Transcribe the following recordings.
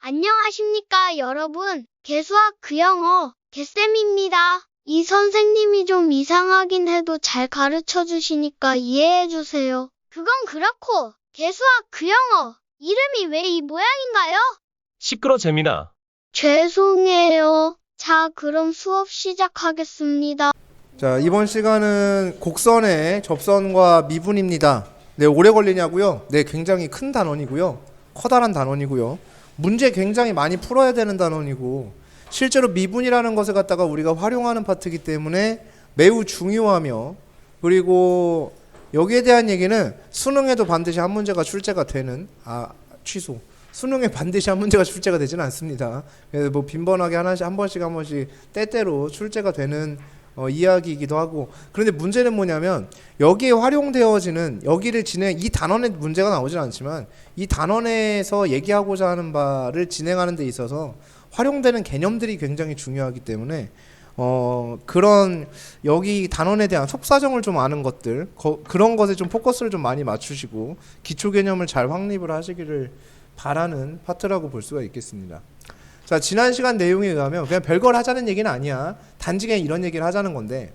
안녕하십니까, 여러분. 개수학 그영어 개쌤입니다. 이 선생님이 좀 이상하긴 해도 잘 가르쳐 주시니까 이해해 주세요. 그건 그렇고, 개수학 그영어 이름이 왜 이 모양인가요? 시끄러 재민아. 죄송해요. 자, 그럼 수업 시작하겠습니다. 자, 이번 시간은 곡선의 접선과 미분입니다. 네, 오래 걸리냐고요? 네, 굉장히 큰 단원이고요. 커다란 단원이고요. 문제 굉장히 많이 풀어야 되는 단원이고, 실제로 미분이라는 것을 갖다가 우리가 활용하는 파트이기 때문에 매우 중요하며, 그리고 여기에 대한 얘기는 수능에도 반드시 한 문제가 출제가 되는, 취소. 수능에 반드시 한 문제가 출제가 되지는 않습니다. 그래서 뭐 빈번하게 한 번씩 때때로 출제가 되는 이야기이기도 하고. 그런데 문제는 뭐냐면 여기에 활용되어지는 여기를 이 단원의 문제가 나오진 않지만 이 단원에서 얘기하고자 하는 바를 진행하는 데 있어서 활용되는 개념들이 굉장히 중요하기 때문에 그런 여기 단원에 대한 속사정을 좀 아는 것들 그런 것에 좀 포커스를 좀 많이 맞추시고 기초 개념을 잘 확립을 하시기를 바라는 파트라고 볼 수가 있겠습니다. 자, 지난 시간 내용에 의하면 그냥 별걸 하자는 얘기는 아니야. 단지 그냥 이런 얘기를 하자는 건데,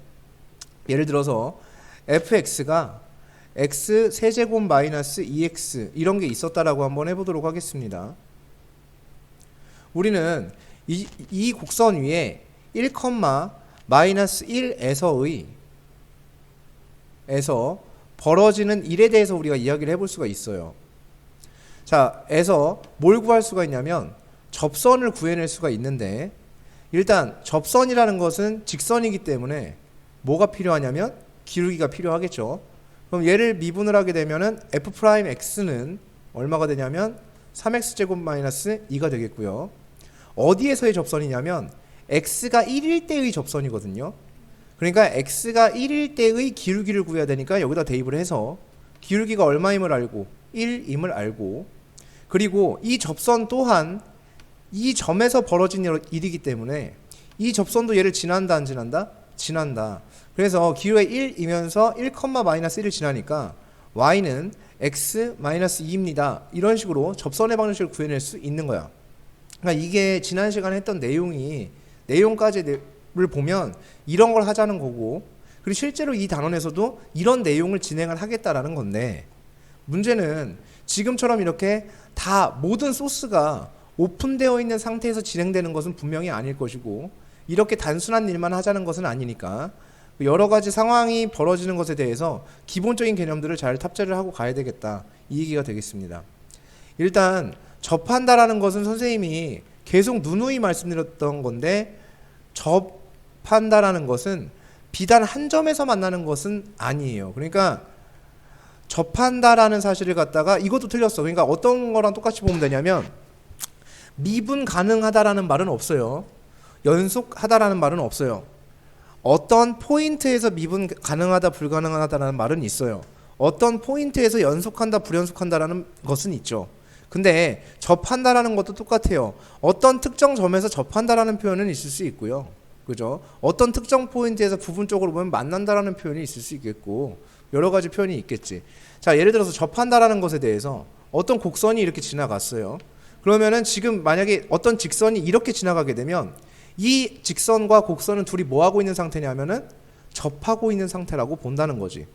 예를 들어서 fx가 x 세제곱 마이너스 2x 이런 게 있었다라고 한번 해보도록 하겠습니다. 우리는 이 곡선 위에 1, 마이너스 1에서 벌어지는 일에 대해서 우리가 이야기를 해볼 수가 있어요. 자, 에서 뭘 구할 수가 있냐면 접선을 구해낼 수가 있는데, 일단 접선이라는 것은 직선이기 때문에 뭐가 필요하냐면 기울기가 필요하겠죠. 그럼 얘를 미분을 하게 되면은 f'x는 얼마가 되냐면 3x제곱 마이너스 2가 되겠고요. 어디에서의 접선이냐면 x가 1일 때의 접선이거든요. 그러니까 x가 1일 때의 기울기를 구해야 되니까 여기다 대입을 해서 기울기가 얼마임을 알고 1임을 알고, 그리고 이 접선 또한 이 점에서 벌어진 일이기 때문에 이 접선도 얘를 지난다 안 지난다? 지난다. 그래서 기울기가 1이면서 1, 마이너스 1을 지나니까 y는 x 마이너스 2입니다. 이런 식으로 접선의 방정식을 구해낼 수 있는 거야. 그러니까 이게 지난 시간에 했던 내용까지를 보면 이런 걸 하자는 거고, 그리고 실제로 이 단원에서도 이런 내용을 진행을 하겠다라는 건데, 문제는 지금처럼 이렇게 다 모든 소스가 오픈되어 있는 상태에서 진행되는 것은 분명히 아닐 것이고, 이렇게 단순한 일만 하자는 것은 아니니까 여러 가지 상황이 벌어지는 것에 대해서 기본적인 개념들을 잘 탑재를 하고 가야 되겠다, 이 얘기가 되겠습니다. 일단 접한다라는 것은 선생님이 계속 누누이 말씀드렸던 건데, 접한다라는 것은 비단 한 점에서 만나는 것은 아니에요. 그러니까 접한다라는 사실을 갖다가 이것도 틀렸어. 그러니까 어떤 거랑 똑같이 보면 되냐면 미분 가능하다라는 말은 없어요. 연속하다라는 말은 없어요. 어떤 포인트에서 미분 가능하다 불가능하다라는 말은 있어요. 어떤 포인트에서 연속한다 불연속한다라는 것은 있죠. 근데 접한다라는 것도 똑같아요. 어떤 특정 점에서 접한다라는 표현은 있을 수 있고요. 그죠? 어떤 특정 포인트에서 부분적으로 보면 만난다라는 표현이 있을 수 있겠고, 여러 가지 표현이 있겠지. 자, 예를 들어서 접한다라는 것에 대해서 어떤 곡선이 이렇게 지나갔어요. 그러면은 지금 만약에 어떤 직선이 이렇게 지나가게 되면 이 직선과 곡선은 둘이 뭐 하고 있는 상태냐면은 접하고 있는 상태라고 본다는 거지.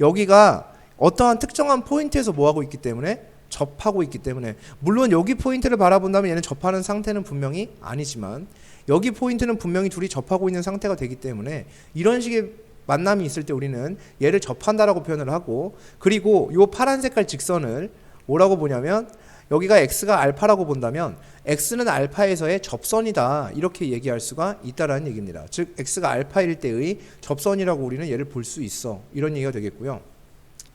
여기가 어떠한 특정한 포인트에서 뭐 하고 있기 때문에 접하고 있기 때문에, 물론 여기 포인트를 바라본다면 얘는 접하는 상태는 분명히 아니지만 여기 포인트는 분명히 둘이 접하고 있는 상태가 되기 때문에 이런 식의 만남이 있을 때 우리는 얘를 접한다라고 표현을 하고, 그리고 요 파란 색깔 직선을 뭐라고 보냐면 여기가 x가 알파라고 본다면 x는 알파에서의 접선이다, 이렇게 얘기할 수가 있다라는 얘기입니다. 즉 x가 알파일 때의 접선이라고 우리는 얘를 볼 수 있어, 이런 얘기가 되겠고요.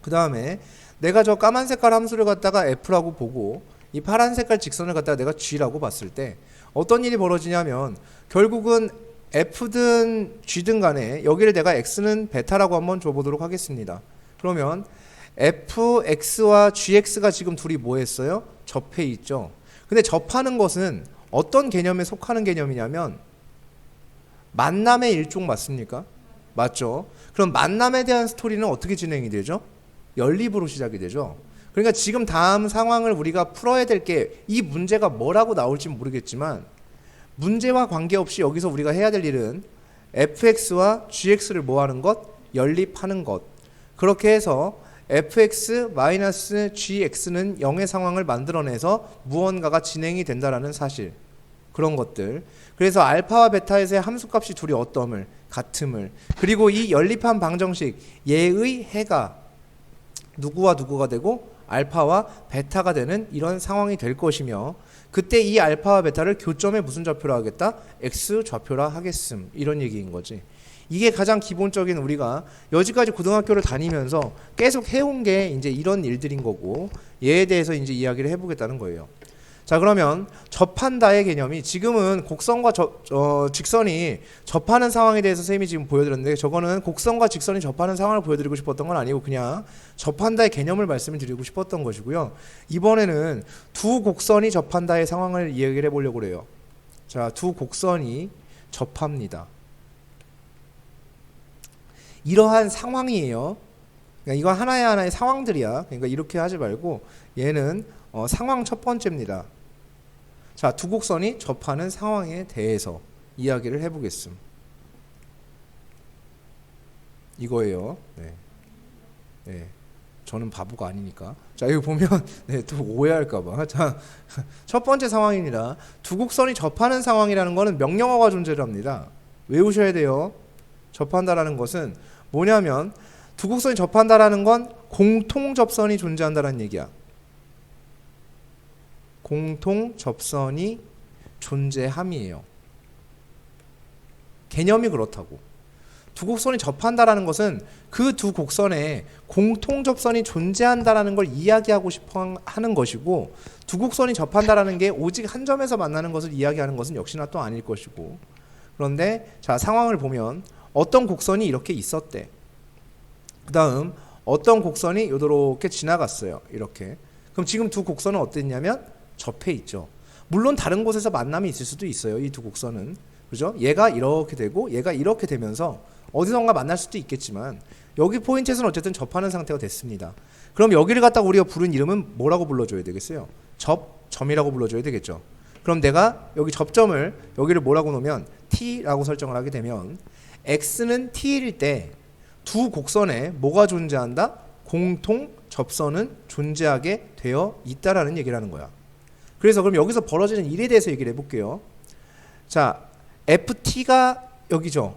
그 다음에 내가 저 까만 색깔 함수를 갖다가 f라고 보고 이 파란 색깔 직선을 갖다가 내가 g라고 봤을 때 어떤 일이 벌어지냐면, 결국은 f든 g든 간에 여기를 내가 x는 베타라고 한번 줘보도록 하겠습니다. 그러면 fx와 gx가 지금 둘이 뭐 했어요? 접해 있죠. 근데 접하는 것은 어떤 개념에 속하는 개념이냐면 만남의 일종 맞습니까? 맞죠? 그럼 만남에 대한 스토리는 어떻게 진행이 되죠? 연립으로 시작이 되죠. 그러니까 지금 다음 상황을 우리가 풀어야 될 게 이 문제가 뭐라고 나올지 모르겠지만 문제와 관계없이 여기서 우리가 해야 될 일은 fx와 gx를 뭐 하는 것? 연립하는 것. 그렇게 해서 fx-gx는 0의 상황을 만들어내서 무언가가 진행이 된다라는 사실. 그런 것들. 그래서 알파와 베타에서의 함수값이 둘이 어떠함을, 같음을. 그리고 이 연립한 방정식 얘의 해가 누구와 누구가 되고 알파와 베타가 되는 이런 상황이 될 것이며, 그때 이 알파와 베타를 교점에 무슨 좌표라 하겠다? x 좌표라 하겠음. 이런 얘기인 거지. 이게 가장 기본적인 우리가 여지까지 고등학교를 다니면서 계속 해온 게 이제 이런 일들인 거고, 얘에 대해서 이제 이야기를 해보겠다는 거예요. 자, 그러면 접한다의 개념이, 지금은 곡선과 직선이 접하는 상황에 대해서 쌤이 지금 보여드렸는데, 저거는 곡선과 직선이 접하는 상황을 보여드리고 싶었던 건 아니고 그냥 접한다의 개념을 말씀을 드리고 싶었던 것이고요. 이번에는 두 곡선이 접한다의 상황을 이야기를 해보려고 그래요. 자, 두 곡선이 접합니다. 이러한 상황이에요. 그러니까 이건 하나의 상황들이야. 그러니까 이렇게 하지 말고 얘는 상황 첫 번째입니다. 자, 두 곡선이 접하는 상황에 대해서 이야기를 해보겠음. 이거예요. 네. 네. 저는 바보가 아니니까. 자, 이거 보면 네, 또 오해할까봐. 자, 첫 번째 상황입니다. 두 곡선이 접하는 상황이라는 거는 명령어가 존재를 합니다. 외우셔야 돼요. 접한다라는 것은 뭐냐면 두 곡선이 접한다라는 건 공통 접선이 존재한다는 얘기야. 공통 접선이 존재함이에요. 개념이 그렇다고. 두 곡선이 접한다라는 것은 그 두 곡선에 공통 접선이 존재한다라는 걸 이야기하고 싶어 하는 것이고, 두 곡선이 접한다라는 게 오직 한 점에서 만나는 것을 이야기하는 것은 역시나 또 아닐 것이고. 그런데 자, 상황을 보면 어떤 곡선이 이렇게 있었대. 그 다음 어떤 곡선이 이렇게 지나갔어요. 이렇게. 그럼 지금 두 곡선은 어땠냐면 접해 있죠. 물론 다른 곳에서 만남이 있을 수도 있어요. 이 두 곡선은. 그죠? 얘가 이렇게 되고 얘가 이렇게 되면서 어디선가 만날 수도 있겠지만 여기 포인트에서는 어쨌든 접하는 상태가 됐습니다. 그럼 여기를 갖다가 우리가 부른 이름은 뭐라고 불러줘야 되겠어요? 접점이라고 불러줘야 되겠죠. 그럼 내가 여기 접점을 여기를 뭐라고 놓으면 T라고 설정을 하게 되면 X는 T일 때 두 곡선에 뭐가 존재한다? 공통 접선은 존재하게 되어 있다라는 얘기를 하는 거야. 그래서 그럼 여기서 벌어지는 일에 대해서 얘기를 해볼게요. 자, FT가 여기죠.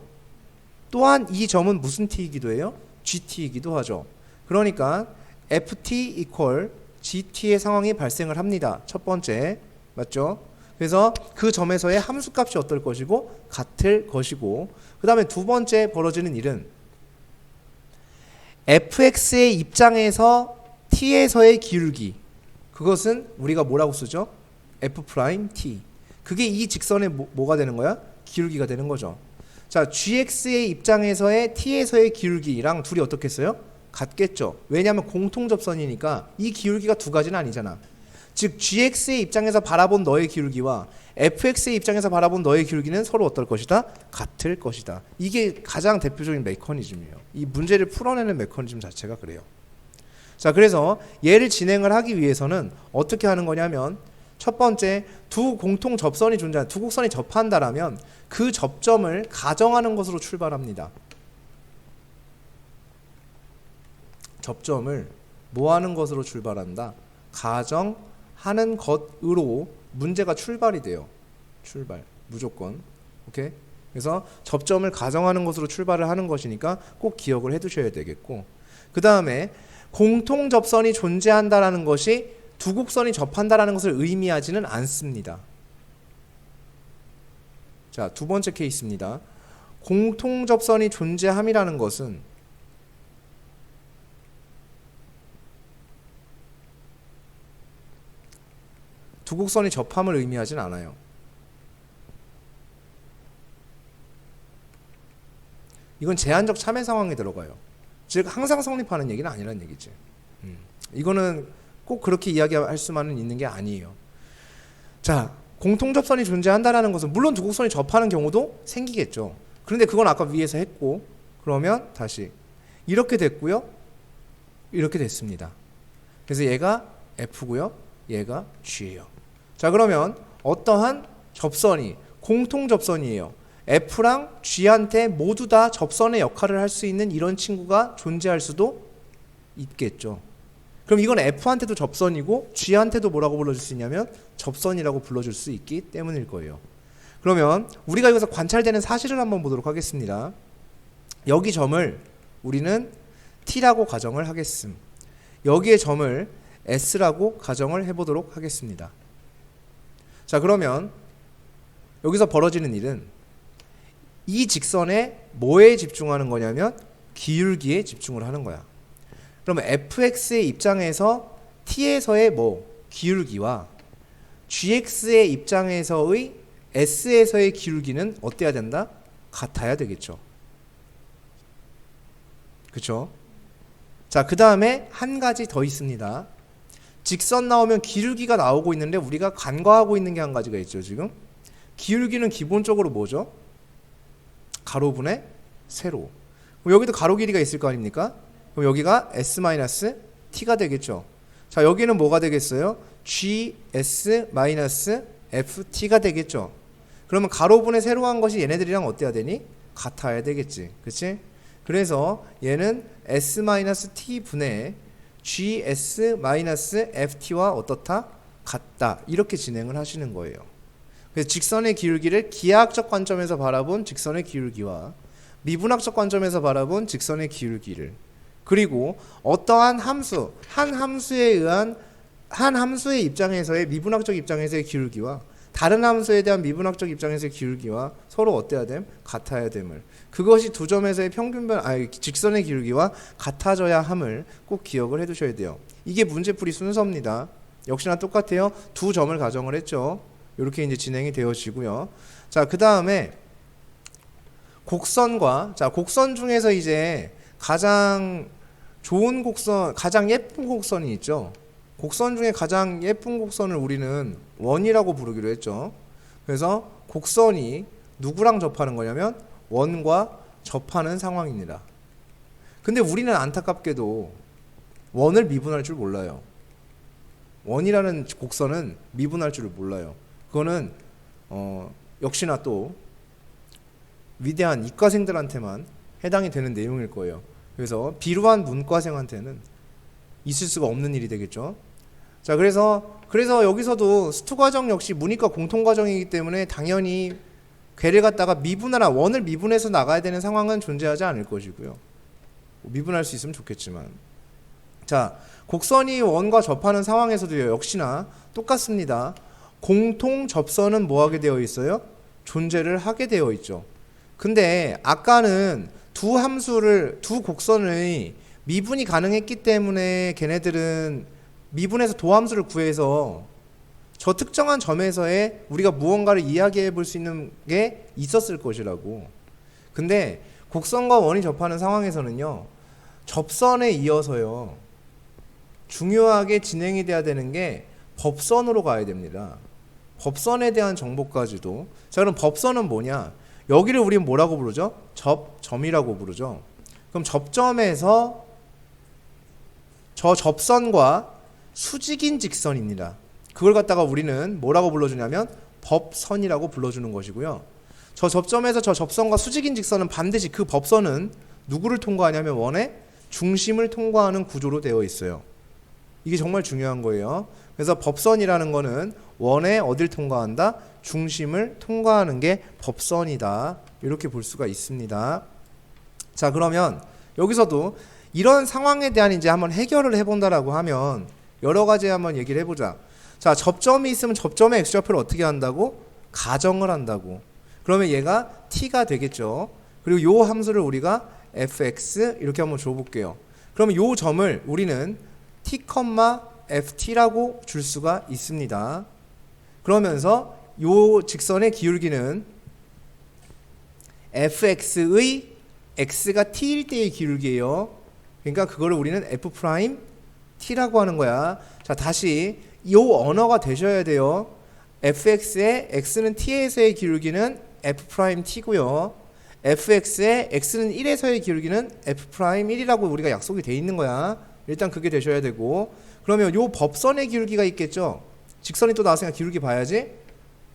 또한 이 점은 무슨 T이기도 해요? GT이기도 하죠. 그러니까 FT equal GT의 상황이 발생을 합니다. 첫 번째. 맞죠? 그래서 그 점에서의 함수값이 어떨 것이고 같을 것이고, 그 다음에 두 번째 벌어지는 일은 fx의 입장에서 t에서의 기울기, 그것은 우리가 뭐라고 쓰죠? f'(t). 그게 이 직선의 뭐가 되는 거야? 기울기가 되는 거죠. 자, gx의 입장에서의 t에서의 기울기랑 둘이 어떻겠어요? 같겠죠. 왜냐하면 공통접선이니까 이 기울기가 두 가지는 아니잖아. 즉 gx의 입장에서 바라본 너의 기울기와 fx의 입장에서 바라본 너의 기울기는 서로 어떨 것이다? 같을 것이다. 이게 가장 대표적인 메커니즘이에요. 이 문제를 풀어내는 메커니즘 자체가 그래요. 자, 그래서 얘를 진행을 하기 위해서는 어떻게 하는 거냐면, 첫 번째, 두 공통 접선이 존재하는, 두 곡선이 접한다라면 그 접점을 가정하는 것으로 출발합니다. 접점을 뭐 하는 것으로 출발한다? 가정하는 것으로 문제가 출발이 돼요. 출발. 무조건. 오케이? 그래서 접점을 가정하는 것으로 출발을 하는 것이니까 꼭 기억을 해 두셔야 되겠고, 그 다음에 공통 접선이 존재한다라는 것이 두 곡선이 접한다라는 것을 의미하지는 않습니다. 자, 두 번째 케이스입니다. 공통 접선이 존재함이라는 것은 두 곡선이 접함을 의미하진 않아요. 이건 제한적 참여 상황에 들어가요. 즉 항상 성립하는 얘기는 아니라는 얘기지. 이거는 꼭 그렇게 이야기할 수만은 있는 게 아니에요. 자, 공통접선이 존재한다는 것은 물론 두 곡선이 접하는 경우도 생기겠죠. 그런데 그건 아까 위에서 했고, 그러면 다시 이렇게 됐고요, 이렇게 됐습니다. 그래서 얘가 F고요. 얘가 G예요. 자, 그러면 어떠한 접선이 공통 접선이에요. F랑 G한테 모두 다 접선의 역할을 할 수 있는 이런 친구가 존재할 수도 있겠죠. 그럼 이건 F한테도 접선이고 G한테도 뭐라고 불러줄 수 있냐면 접선이라고 불러줄 수 있기 때문일 거예요. 그러면 우리가 여기서 관찰되는 사실을 한번 보도록 하겠습니다. 여기 점을 우리는 T라고 가정을 하겠음. 여기에 점을 S라고 가정을 해보도록 하겠습니다. 자, 그러면 여기서 벌어지는 일은 이 직선에 뭐에 집중하는 거냐면 기울기에 집중을 하는 거야. 그러면 fx의 입장에서 t에서의 기울기와 gx의 입장에서의 s에서의 기울기는 어때야 된다? 같아야 되겠죠. 그쵸? 자, 그 다음에 한 가지 더 있습니다. 직선 나오면 기울기가 나오고 있는데 우리가 간과하고 있는 게 한 가지가 있죠. 지금 기울기는 기본적으로 뭐죠? 가로분의 세로. 그럼 여기도 가로 길이가 있을 거 아닙니까? 그럼 여기가 s-t가 되겠죠. 자, 여기는 뭐가 되겠어요? gs-ft가 되겠죠. 그러면 가로분의 세로한 것이 얘네들이랑 어때야 되니? 같아야 되겠지. 그치? 그래서 얘는 s-t분의 gs-ft와 어떻다? 같다. 이렇게 진행을 하시는 거예요. 그래서 직선의 기울기를 기하학적 관점에서 바라본 직선의 기울기와 미분학적 관점에서 바라본 직선의 기울기를, 그리고 어떠한 함수, 한 함수의 입장에서의 미분학적 입장에서의 기울기와 다른 함수에 대한 미분학적 입장에서의 기울기와 서로 어때야 됨? 같아야 됨을. 그것이 두 점에서의 직선의 기울기와 같아져야 함을 꼭 기억을 해두셔야 돼요. 이게 문제풀이 순서입니다. 역시나 똑같아요. 두 점을 가정을 했죠. 이렇게 이제 진행이 되어지고요. 자, 그 다음에 곡선과, 자, 곡선 중에서 이제 가장 좋은 곡선, 가장 예쁜 곡선이 있죠. 곡선 중에 가장 예쁜 곡선을 우리는 원이라고 부르기로 했죠. 그래서 곡선이 누구랑 접하는 거냐면 원과 접하는 상황입니다. 근데 우리는 안타깝게도 원을 미분할 줄 몰라요. 원이라는 곡선은 미분할 줄을 몰라요. 그거는 역시나 또 위대한 이과생들한테만 해당이 되는 내용일 거예요. 그래서 비루한 문과생한테는 있을 수가 없는 일이 되겠죠. 자, 그래서 여기서도 스투 과정 역시 문이과 공통 과정이기 때문에 당연히 궤를 갖다가 미분하라, 원을 미분해서 나가야 되는 상황은 존재하지 않을 것이고요. 미분할 수 있으면 좋겠지만, 자, 곡선이 원과 접하는 상황에서도 역시나 똑같습니다. 공통 접선은 뭐하게 되어 있어요? 존재를 하게 되어 있죠. 근데 아까는 두 곡선의 미분이 가능했기 때문에 걔네들은 미분해서 도함수를 구해서 저 특정한 점에서의 우리가 무언가를 이야기해 볼 수 있는 게 있었을 것이라고. 근데 곡선과 원이 접하는 상황에서는요, 접선에 이어서요, 중요하게 진행이 돼야 되는 게 법선으로 가야 됩니다. 법선에 대한 정보까지도. 자, 그럼 법선은 뭐냐? 여기를 우리는 뭐라고 부르죠? 접점이라고 부르죠. 그럼 접점에서 저 접선과 수직인 직선입니다. 그걸 갖다가 우리는 뭐라고 불러주냐면 법선이라고 불러주는 것이고요. 저 접점에서 저 접선과 수직인 직선은 반드시 그 법선은 누구를 통과하냐면 원의 중심을 통과하는 구조로 되어 있어요. 이게 정말 중요한 거예요. 그래서 법선이라는 거는 원의 어딜 통과한다? 중심을 통과하는 게 법선이다. 이렇게 볼 수가 있습니다. 자, 그러면 여기서도 이런 상황에 대한 이제 한번 해결을 해본다라고 하면 여러 가지 한번 얘기를 해보자. 자, 접점이 있으면 접점의 x좌표를 어떻게 한다고? 가정을 한다고. 그러면 얘가 t가 되겠죠. 그리고 요 함수를 우리가 fx 이렇게 한번 줘볼게요. 그러면 요 점을 우리는 t, ft라고 줄 수가 있습니다. 그러면서 요 직선의 기울기는 fx의 x가 t일 때의 기울기예요. 그러니까 그거를 우리는 f't라고 하는 거야. 자, 다시 요 언어가 되셔야 돼요. fx의 x는 t에서의 기울기는 f't고요. fx의 x는 1에서의 기울기는 f'1이라고 우리가 약속이 돼 있는 거야. 일단 그게 되셔야 되고, 그러면 요 법선의 기울기가 있겠죠. 직선이 또 나왔으니까 기울기 봐야지.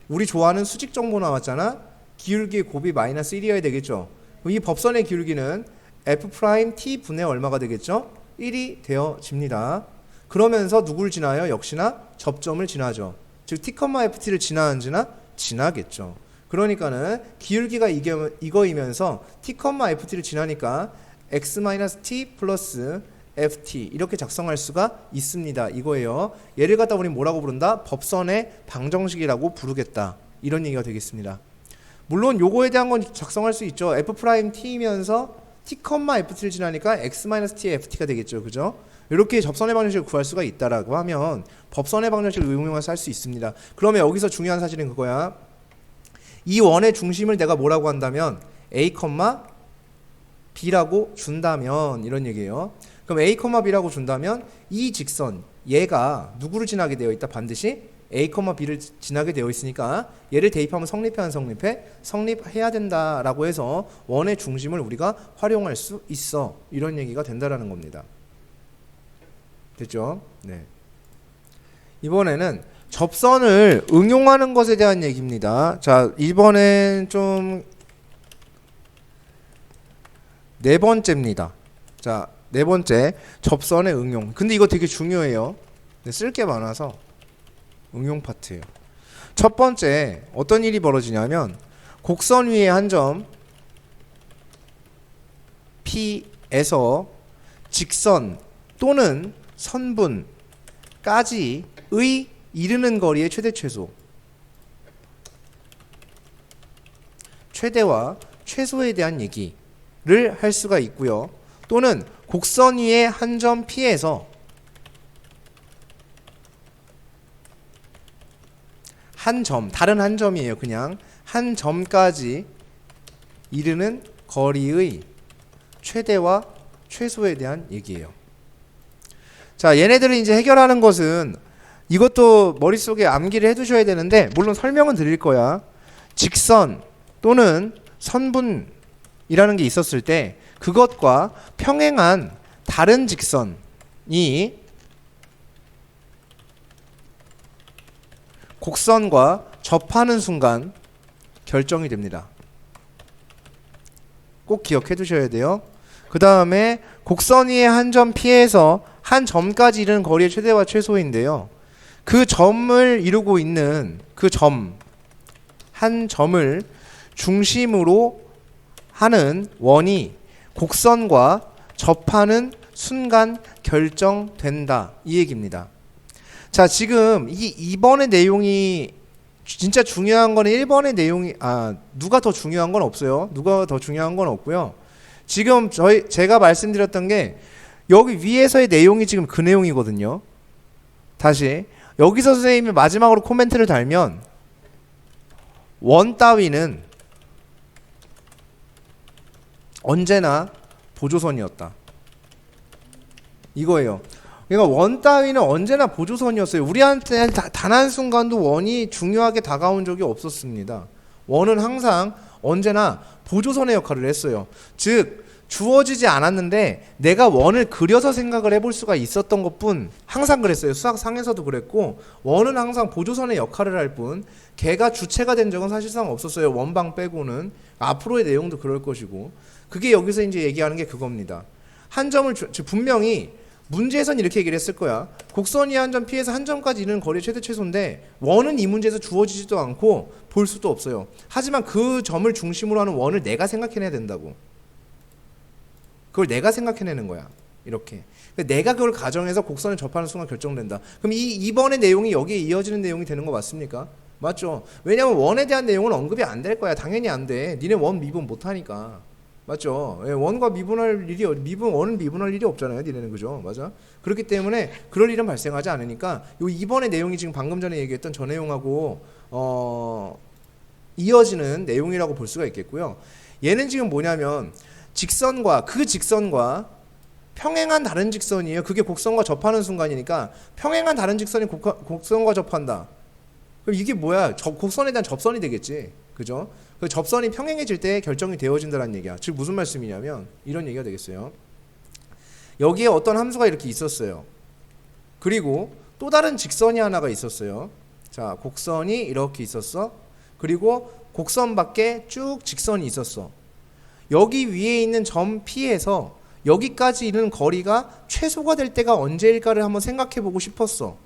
우리 좋아하는 수직 정보 나왔잖아. 기울기의 곱이 마이너스 1이어야 되겠죠. 이 법선의 기울기는 F't 분의 얼마가 되겠죠? 1이 되어집니다. 그러면서 누굴 지나요? 역시나 접점을 지나죠. 즉 T,FT를 지나 안 지나? 지나겠죠. 그러니까는 기울기가 이거이면서 T,FT를 지나니까 X-T 플러스 FT 이렇게 작성할 수가 있습니다. 이거예요. 얘를 갖다 우리 뭐라고 부른다? 법선의 방정식이라고 부르겠다. 이런 얘기가 되겠습니다. 물론 요거에 대한 건 작성할 수 있죠. F'T이면서 T,FT를 지나니까 X-T의 FT가 되겠죠. 그죠? 이렇게 접선의 방정식을 구할 수가 있다라고 하면 법선의 방정식을 응용해서 할 수 있습니다. 그러면 여기서 중요한 사실은 그거야. 이 원의 중심을 내가 뭐라고 한다면 A, B라고 준다면 이런 얘기예요. 그럼 A, B라고 준다면 이 직선 얘가 누구를 지나게 되어 있다? 반드시 A, B를 지나게 되어 있으니까 얘를 대입하면 성립해 안 성립해? 성립해야 된다라고 해서 원의 중심을 우리가 활용할 수 있어. 이런 얘기가 된다라는 겁니다. 됐죠? 네. 이번에는 접선을 응용하는 것에 대한 얘기입니다. 자, 이번엔 좀 네 번째입니다. 자, 네 번째 접선의 응용. 근데 이거 되게 중요해요. 쓸 게 많아서 응용 파트예요. 첫 번째 어떤 일이 벌어지냐면 곡선 위에 한 점 P에서 직선 또는 선분까지의 이르는 거리의 최대 최소, 최대와 최소에 대한 얘기를 할 수가 있고요. 또는 곡선 위에 한 점 P에서 한 점, 다른 한 점이에요. 그냥 한 점까지 이르는 거리의 최대와 최소에 대한 얘기예요. 자, 얘네들을 이제 해결하는 것은 이것도 머릿속에 암기를 해두셔야 되는데 물론 설명은 드릴 거야. 직선 또는 선분이라는 게 있었을 때 그것과 평행한 다른 직선이 곡선과 접하는 순간 결정이 됩니다. 꼭 기억해 두셔야 돼요. 그 다음에 곡선 위에 한 점 P에서 한 점까지 이르는 거리의 최대와 최소인데요. 그 점을 이루고 있는 그 점, 한 점을 중심으로 하는 원이 곡선과 접하는 순간 결정된다. 이 얘기입니다. 자, 지금 이 2번의 내용이 진짜 중요한 거는 1번의 내용이 누가 더 중요한 건 없어요. 누가 더 중요한 건 없고요. 지금 제가 말씀드렸던 게 여기 위에서의 내용이 지금 그 내용이거든요. 다시 여기서 선생님이 마지막으로 코멘트를 달면 원 따위는 언제나 보조선이었다. 이거예요. 그러니까 원 따위는 언제나 보조선이었어요. 우리한테 단 한순간도 원이 중요하게 다가온 적이 없었습니다. 원은 항상 언제나 보조선의 역할을 했어요. 즉 주어지지 않았는데 내가 원을 그려서 생각을 해볼 수가 있었던 것뿐, 항상 그랬어요. 수학상에서도 그랬고 원은 항상 보조선의 역할을 할 뿐 걔가 주체가 된 적은 사실상 없었어요. 원방 빼고는. 앞으로의 내용도 그럴 것이고, 그게 여기서 이제 얘기하는 게 그겁니다. 한 점을 분명히 문제에선 이렇게 얘기를 했을 거야. 곡선이 한 점 P에서 한 점까지 이르는 거리의 최대 최소인데 원은 이 문제에서 주어지지도 않고 볼 수도 없어요. 하지만 그 점을 중심으로 하는 원을 내가 생각해내야 된다고. 그걸 내가 생각해내는 거야. 이렇게. 내가 그걸 가정해서 곡선을 접하는 순간 결정된다. 그럼 이 2번의 내용이 여기에 이어지는 내용이 되는 거 맞습니까? 맞죠? 왜냐면 원에 대한 내용은 언급이 안 될 거야. 당연히 안 돼. 니네 원 미분 못하니까. 맞죠? 원과 미분할 일이 원은 미분할 일이 없잖아요. 니네는. 그죠? 맞아? 그렇기 때문에 그럴 일은 발생하지 않으니까 요 2번의 내용이 지금 방금 전에 얘기했던 저 내용하고 이어지는 내용이라고 볼 수가 있겠고요. 얘는 지금 뭐냐면 직선과 평행한 다른 직선이에요. 그게 곡선과 접하는 순간이니까 평행한 다른 직선이 곡선과 접한다. 그럼 이게 뭐야? 곡선에 대한 접선이 되겠지. 그죠? 그 접선이 평행해질 때 결정이 되어진다는 얘기야. 즉 무슨 말씀이냐면 이런 얘기가 되겠어요. 여기에 어떤 함수가 이렇게 있었어요. 그리고 또 다른 직선이 하나가 있었어요. 자, 곡선이 이렇게 있었어. 그리고 곡선 밖에 쭉 직선이 있었어. 여기 위에 있는 점 P에서 여기까지 이르는 거리가 최소가 될 때가 언제일까를 한번 생각해 보고 싶었어.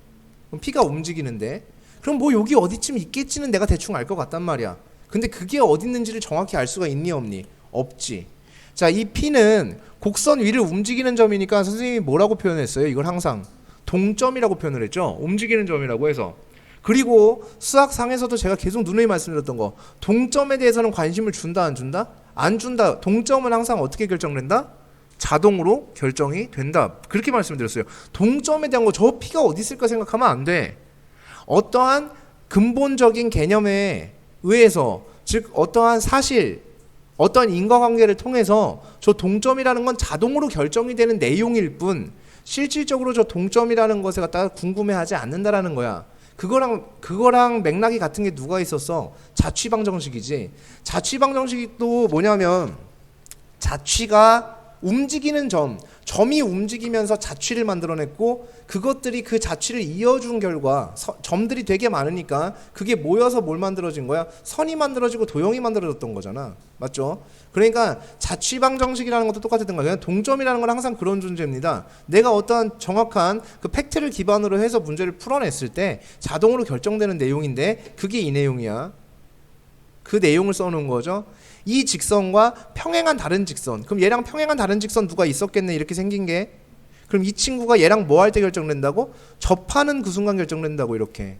그럼 P가 움직이는데, 그럼 뭐 여기 어디쯤 있겠지는 내가 대충 알 것 같단 말이야. 근데 그게 어디 있는지를 정확히 알 수가 있니 없니? 없지. 자, 이 P는 곡선 위를 움직이는 점이니까 선생님이 뭐라고 표현했어요? 이걸 항상 동점이라고 표현을 했죠. 움직이는 점이라고 해서. 그리고 수학상에서도 제가 계속 누누이 말씀드렸던 거, 동점에 대해서는 관심을 준다 안 준다? 안 준다. 동점은 항상 어떻게 결정된다? 자동으로 결정이 된다. 그렇게 말씀드렸어요. 동점에 대한 거, 저 P가 어디 있을까 생각하면 안 돼. 어떠한 근본적인 개념에 의해서, 즉 어떠한 사실, 어떤 인과관계를 통해서 저 동점이라는 건 자동으로 결정이 되는 내용일 뿐, 실질적으로 저 동점이라는 것에 갖다가 궁금해하지 않는다라는 거야. 그거랑 맥락이 같은 게 누가 있었어? 자취방정식이지. 자취방정식도 뭐냐면, 자취가 움직이는 점이 움직이면서 자취를 만들어냈고, 그것들이 그 자취를 이어준 결과 점들이 되게 많으니까 그게 모여서 뭘 만들어진 거야? 선이 만들어지고 도형이 만들어졌던 거잖아. 맞죠? 그러니까 자취방정식이라는 것도 똑같았던 거야. 그냥 동점이라는 건 항상 그런 존재입니다. 내가 어떠한 정확한 그 팩트를 기반으로 해서 문제를 풀어냈을 때 자동으로 결정되는 내용인데, 그게 이 내용이야. 그 내용을 써놓은 거죠. 이 직선과 평행한 다른 직선. 그럼 얘랑 평행한 다른 직선 누가 있었겠네, 이렇게 생긴 게. 그럼 이 친구가 얘랑 뭐 할 때 결정된다고? 접하는 그 순간 결정된다고, 이렇게.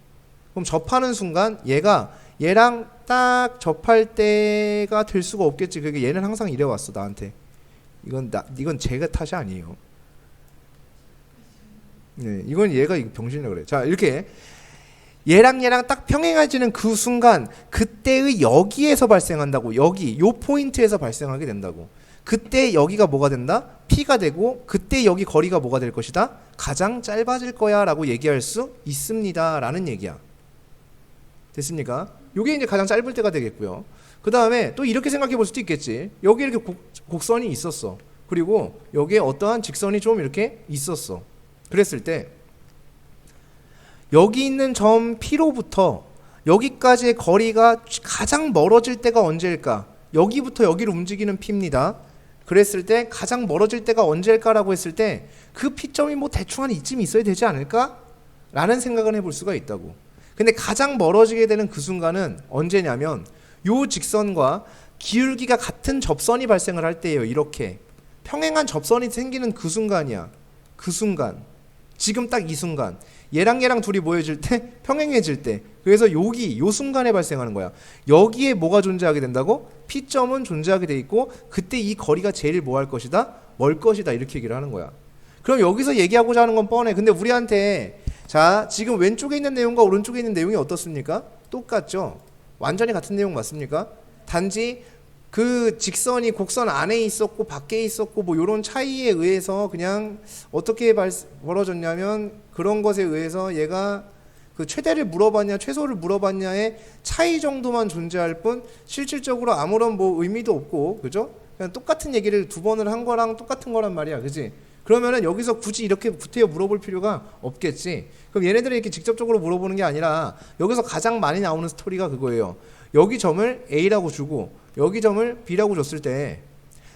그럼 접하는 순간 얘가 얘랑 딱 접할 때가 될 수가 없겠지. 그게 얘는 항상 이래 왔어, 나한테. 이건 제가 탓이 아니에요. 네, 이건 얘가 병신이라 그래. 자, 이렇게 얘랑 딱 평행해지는 그 순간, 그때의 여기에서 발생한다고. 여기 요 포인트에서 발생하게 된다고. 그때 여기가 뭐가 된다? P가 되고, 그때 여기 거리가 뭐가 될 것이다? 가장 짧아질 거야 라고 얘기할 수 있습니다 라는 얘기야. 됐습니까? 요게 이제 가장 짧을 때가 되겠고요. 그 다음에 또 이렇게 생각해 볼 수도 있겠지. 여기 이렇게 곡선이 있었어. 그리고 여기에 어떠한 직선이 좀 이렇게 있었어. 그랬을 때 여기 있는 점 P로부터 여기까지의 거리가 가장 멀어질 때가 언제일까? 여기부터 여기로 움직이는 P입니다. 그랬을 때 가장 멀어질 때가 언제일까라고 했을 때 그 P점이 뭐 대충 한 이쯤 있어야 되지 않을까? 라는 생각을 해볼 수가 있다고. 근데 가장 멀어지게 되는 그 순간은 언제냐면, 요 직선과 기울기가 같은 접선이 발생을 할 때예요. 이렇게 평행한 접선이 생기는 그 순간이야. 그 순간, 지금 딱 이 순간, 얘랑 둘이 모여질 때, 평행해질 때. 그래서 여기 요 순간에 발생하는 거야. 여기에 뭐가 존재하게 된다고? P점은 존재하게 돼 있고, 그때 이 거리가 제일 뭐 할 것이다? 멀 것이다. 이렇게 얘기를 하는 거야. 그럼 여기서 얘기하고자 하는 건 뻔해. 근데 우리한테, 자, 지금 왼쪽에 있는 내용과 오른쪽에 있는 내용이 어떻습니까? 똑같죠? 완전히 같은 내용 맞습니까? 단지 그 직선이 곡선 안에 있었고 밖에 있었고 뭐 이런 차이에 의해서 그냥 어떻게 벌어졌냐면, 그런 것에 의해서 얘가 그 최대를 물어봤냐 최소를 물어봤냐의 차이 정도만 존재할 뿐, 실질적으로 아무런 뭐 의미도 없고, 그죠? 그냥 똑같은 얘기를 두 번을 한 거랑 똑같은 거란 말이야. 그지? 그러면은 여기서 굳이 이렇게 구태여 물어볼 필요가 없겠지. 그럼 얘네들이 이렇게 직접적으로 물어보는 게 아니라, 여기서 가장 많이 나오는 스토리가 그거예요. 여기 점을 A라고 주고 여기 점을 B라고 줬을 때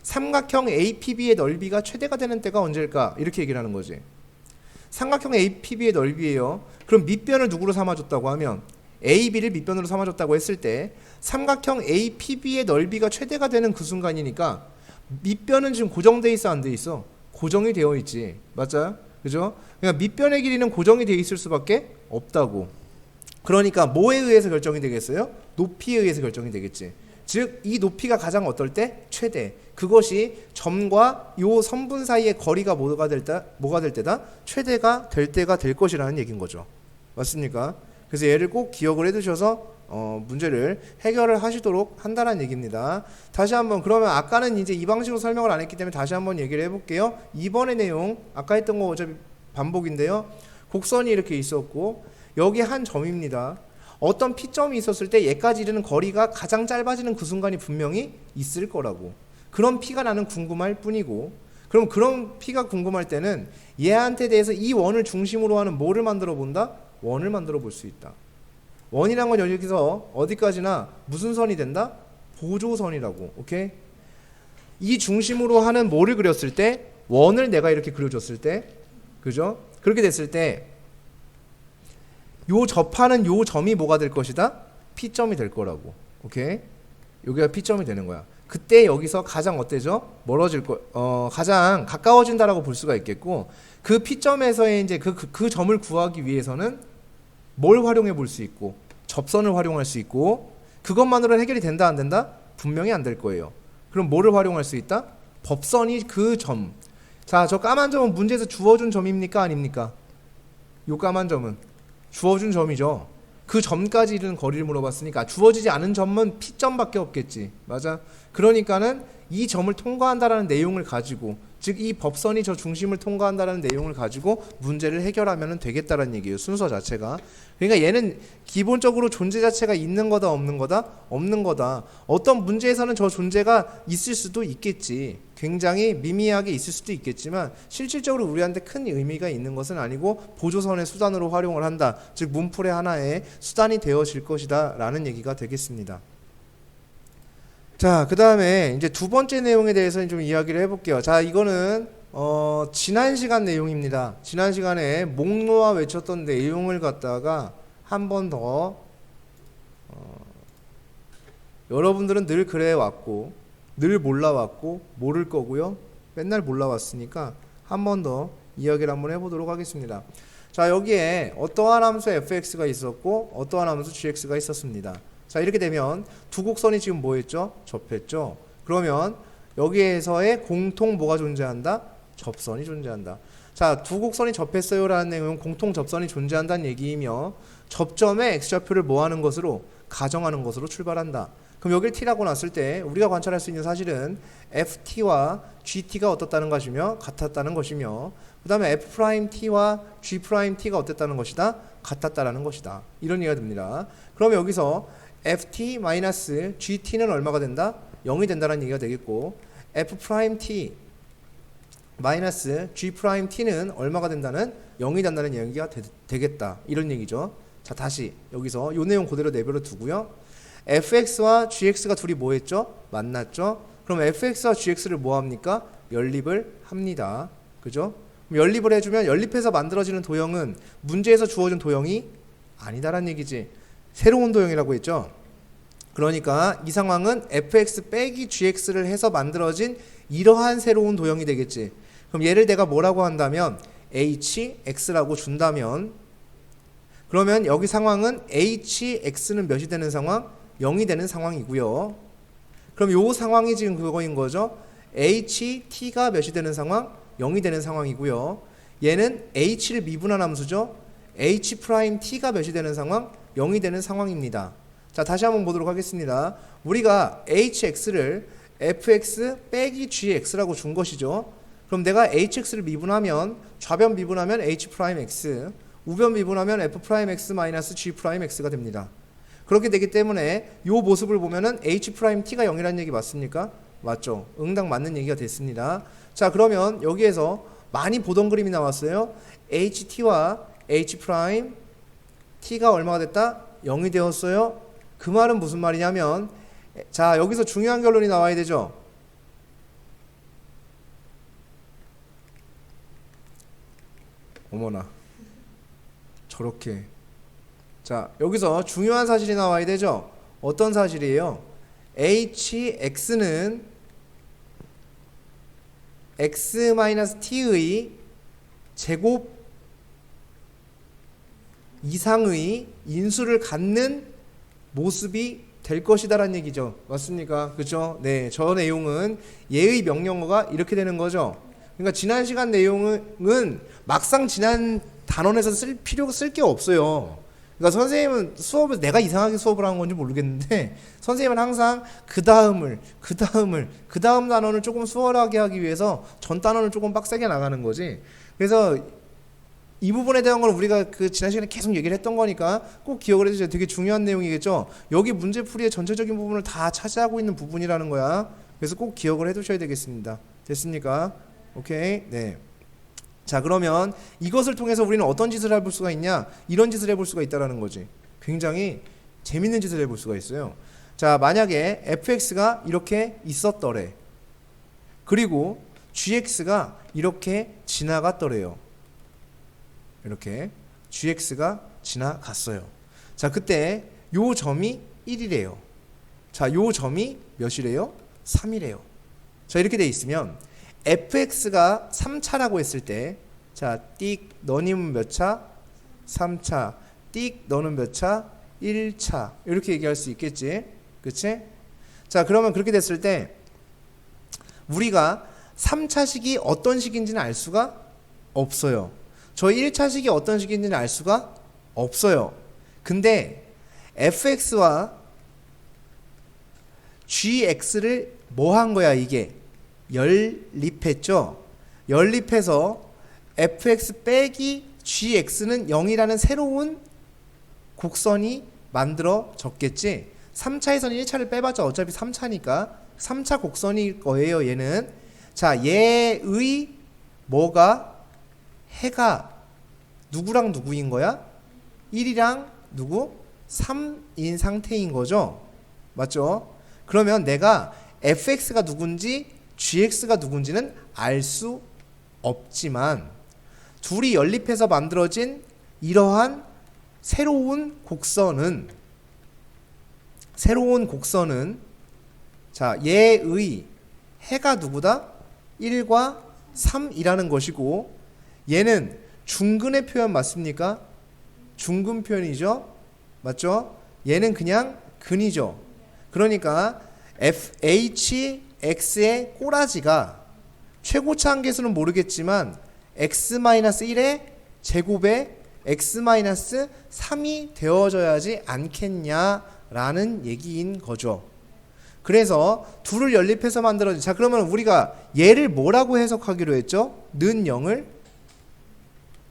삼각형 APB의 넓이가 최대가 되는 때가 언제일까? 이렇게 얘기를 하는 거지. 삼각형 APB의 넓이에요. 그럼 밑변을 누구로 삼아줬다고 하면, AB를 밑변으로 삼아줬다고 했을 때 삼각형 APB의 넓이가 최대가 되는 그 순간이니까, 밑변은 지금 고정돼 있어 안 돼 있어? 고정이 되어 있지. 맞아요? 그죠? 그러니까 밑변의 길이는 고정이 되어 있을 수밖에 없다고. 그러니까 뭐에 의해서 결정이 되겠어요? 높이에 의해서 결정이 되겠지. 즉 이 높이가 가장 어떨 때? 최대. 그것이 점과 요 선분 사이의 거리가 뭐가 될 때다? 최대가 될 때가 될 것이라는 얘기인 거죠. 맞습니까? 그래서 얘를 꼭 기억을 해두셔서 문제를 해결을 하시도록 한다는 얘기입니다. 다시 한번, 그러면 아까는 이제 이 방식으로 설명을 안 했기 때문에 다시 한번 얘기를 해볼게요. 이번의 내용 아까 했던 거 어차피 반복인데요. 곡선이 이렇게 있었고 여기 한 점입니다. 어떤 P점이 있었을 때 얘까지 이르는 거리가 가장 짧아지는 그 순간이 분명히 있을 거라고. 그런 P가 나는 궁금할 뿐이고, 그럼 그런 P가 궁금할 때는 얘한테 대해서 이 원을 중심으로 하는 뭐를 만들어 본다? 원을 만들어 볼 수 있다. 원이란 건 여기서 어디까지나 무슨 선이 된다? 보조선이라고. 오케이? 이 중심으로 하는 뭐를 그렸을 때, 원을 내가 이렇게 그려줬을 때, 그죠? 그렇게 됐을 때 요 접하는 요 점이 뭐가 될 것이다? P점이 될 거라고. 오케이? 여기가 P점이 되는 거야. 그때 여기서 가장 어때죠? 멀어질 가장 가까워진다라고 볼 수가 있겠고, 그 P점에서의 이제 그 점을 구하기 위해서는 뭘 활용해 볼 수 있고, 접선을 활용할 수 있고, 그것만으로는 해결이 된다 안 된다? 분명히 안 될 거예요. 그럼 뭐를 활용할 수 있다? 법선이 그 점. 자, 저 까만 점은 문제에서 주어준 점입니까 아닙니까? 요 까만 점은 주어준 점이죠. 그 점까지 이르는 거리를 물어봤으니까 주어지지 않은 점은 P점밖에 없겠지. 맞아? 그러니까는 이 점을 통과한다라는 내용을 가지고, 즉 이 법선이 저 중심을 통과한다라는 내용을 가지고 문제를 해결하면 되겠다라는 얘기예요. 순서 자체가. 그러니까 얘는 기본적으로 존재 자체가 있는 거다 없는 거다? 없는 거다. 어떤 문제에서는 저 존재가 있을 수도 있겠지. 굉장히 미미하게 있을 수도 있겠지만 실질적으로 우리한테 큰 의미가 있는 것은 아니고 보조선의 수단으로 활용을 한다. 즉 문풀의 하나의 수단이 되어질 것이다 라는 얘기가 되겠습니다. 자, 그 다음에 이제 두 번째 내용에 대해서 좀 이야기를 해볼게요. 자, 이거는 지난 시간 내용입니다. 지난 시간에 목놓아 외쳤던 내용을 갖다가 한 번 더 여러분들은 늘 그래 왔고 늘 몰라왔고 모를 거고요. 맨날 몰라왔으니까 한 번 더 이야기를 한번 해보도록 하겠습니다. 자, 여기에 어떠한 함수 fx가 있었고 어떠한 함수 gx가 있었습니다. 자, 이렇게 되면 두 곡선이 지금 뭐 했죠? 접했죠? 그러면 여기에서의 공통 뭐가 존재한다? 접선이 존재한다. 자, 두 곡선이 접했어요 라는 내용은 공통 접선이 존재한다는 얘기이며 접점의 x좌표를 뭐 하는 것으로? 가정하는 것으로 출발한다. 그럼 여기를 t라고 놨을 때 우리가 관찰할 수 있는 사실은 ft와 gt가 어떻다는 것이며 같았다는 것이며 그 다음에 f't와 g't가 어땠다는 것이다? 같았다라는 것이다. 이런 얘기가 됩니다. 그럼 여기서 ft-gt는 얼마가 된다? 0이 된다는 얘기가 되겠고 f't -g't는 얼마가 된다는? 0이 된다는 얘기가 되겠다. 이런 얘기죠. 자, 다시 여기서 이 내용 그대로 내버려 두고요. fx와 gx가 둘이 뭐 했죠? 만났죠? 그럼 fx와 gx를 뭐 합니까? 연립을 합니다. 그죠? 연립을 해주면 연립해서 만들어지는 도형은 문제에서 주어진 도형이 아니다라는 얘기지. 새로운 도형이라고 했죠. 그러니까 이 상황은 fx 빼기 gx를 해서 만들어진 이러한 새로운 도형이 되겠지. 그럼 얘를 내가 뭐라고 한다면 hx라고 준다면 그러면 여기 상황은 hx는 몇이 되는 상황? 0이 되는 상황이고요. 그럼 요 상황이 지금 그거인 거죠. ht가 몇이 되는 상황? 0이 되는 상황이고요. 얘는 h를 미분한 함수죠. h't가 몇이 되는 상황? 0이 되는 상황입니다. 자, 다시 한번 보도록 하겠습니다. 우리가 hx를 fx 빼기 gx라고 준 것이죠. 그럼 내가 hx를 미분하면 좌변 미분하면 h'x, 우변 미분하면 f'x-g'x가 됩니다. 그렇게 되기 때문에 이 모습을 보면은 h't가 0이라는 얘기 맞습니까? 맞죠? 응당 맞는 얘기가 됐습니다. 자, 그러면 여기에서 많이 보던 그림이 나왔어요. ht와 h't가 얼마가 됐다? 0이 되었어요. 그 말은 무슨 말이냐면 자, 여기서 중요한 결론이 나와야 되죠. 어머나 저렇게. 자, 여기서 중요한 사실이 나와야 되죠. 어떤 사실이에요? hx는 x-t의 제곱 이상의 인수를 갖는 모습이 될 것이다라는 얘기죠. 맞습니까? 그죠? 네, 저 내용은 예의 명령어가 이렇게 되는 거죠. 그러니까 지난 시간 내용은 막상 지난 단원에서 쓸 게 없어요. 그러니까 선생님은 수업을 내가 이상하게 수업을 한 건지 모르겠는데 선생님은 항상 그 다음 단원을 조금 수월하게 하기 위해서 전 단원을 조금 빡세게 나가는 거지. 그래서 이 부분에 대한 건 우리가 그 지난 시간에 계속 얘기를 했던 거니까 꼭 기억을 해주세요. 되게 중요한 내용이겠죠. 여기 문제풀이의 전체적인 부분을 다 차지하고 있는 부분이라는 거야. 그래서 꼭 기억을 해두셔야 되겠습니다. 됐습니까? 오케이. 네. 자, 그러면 이것을 통해서 우리는 어떤 짓을 해볼 수가 있냐? 이런 짓을 해볼 수가 있다라는 거지. 굉장히 재밌는 짓을 해볼 수가 있어요. 자, 만약에 fx가 이렇게 있었더래. 그리고 gx가 이렇게 지나갔더래요. 이렇게 gx가 지나갔어요. 자, 그때 요 점이 1이래요. 자, 요 점이 몇이래요? 3이래요. 자, 이렇게 돼 있으면 fx가 3차라고 했을 때, 자, 띡 너님은 몇 차? 3차. 띡 너는 몇 차? 1차. 이렇게 얘기할 수 있겠지? 그치? 자, 그러면 그렇게 됐을 때 우리가 3차식이 어떤 식인지는 알 수가 없어요. 저희 1차식이 어떤 식인지는 알 수가 없어요. 근데 fx와 gx를 뭐 한 거야 이게? 연립했죠. 연립해서 fx 빼기 gx는 0이라는 새로운 곡선이 만들어졌겠지. 3차에서는 1차를 빼봤자 어차피 3차니까 3차 곡선일 거예요. 얘는. 자, 얘의 뭐가 해가 누구랑 누구인 거야? 1이랑 누구? 3인 상태인 거죠. 맞죠? 그러면 내가 fx가 누군지 gx가 누군지는 알 수 없지만 둘이 연립해서 만들어진 이러한 새로운 곡선은 자, 얘의 해가 누구다? 1과 3이라는 것이고 얘는 중근의 표현 맞습니까? 중근 표현이죠. 맞죠? 얘는 그냥 근이죠. 그러니까 fhx의 꼬라지가 최고차 한계수는 모르겠지만 x-1의 제곱에 x-3이 되어져야지 않겠냐라는 얘기인 거죠. 그래서 둘을 연립해서 만들어진. 자, 그러면 우리가 얘를 뭐라고 해석하기로 했죠? 는 0을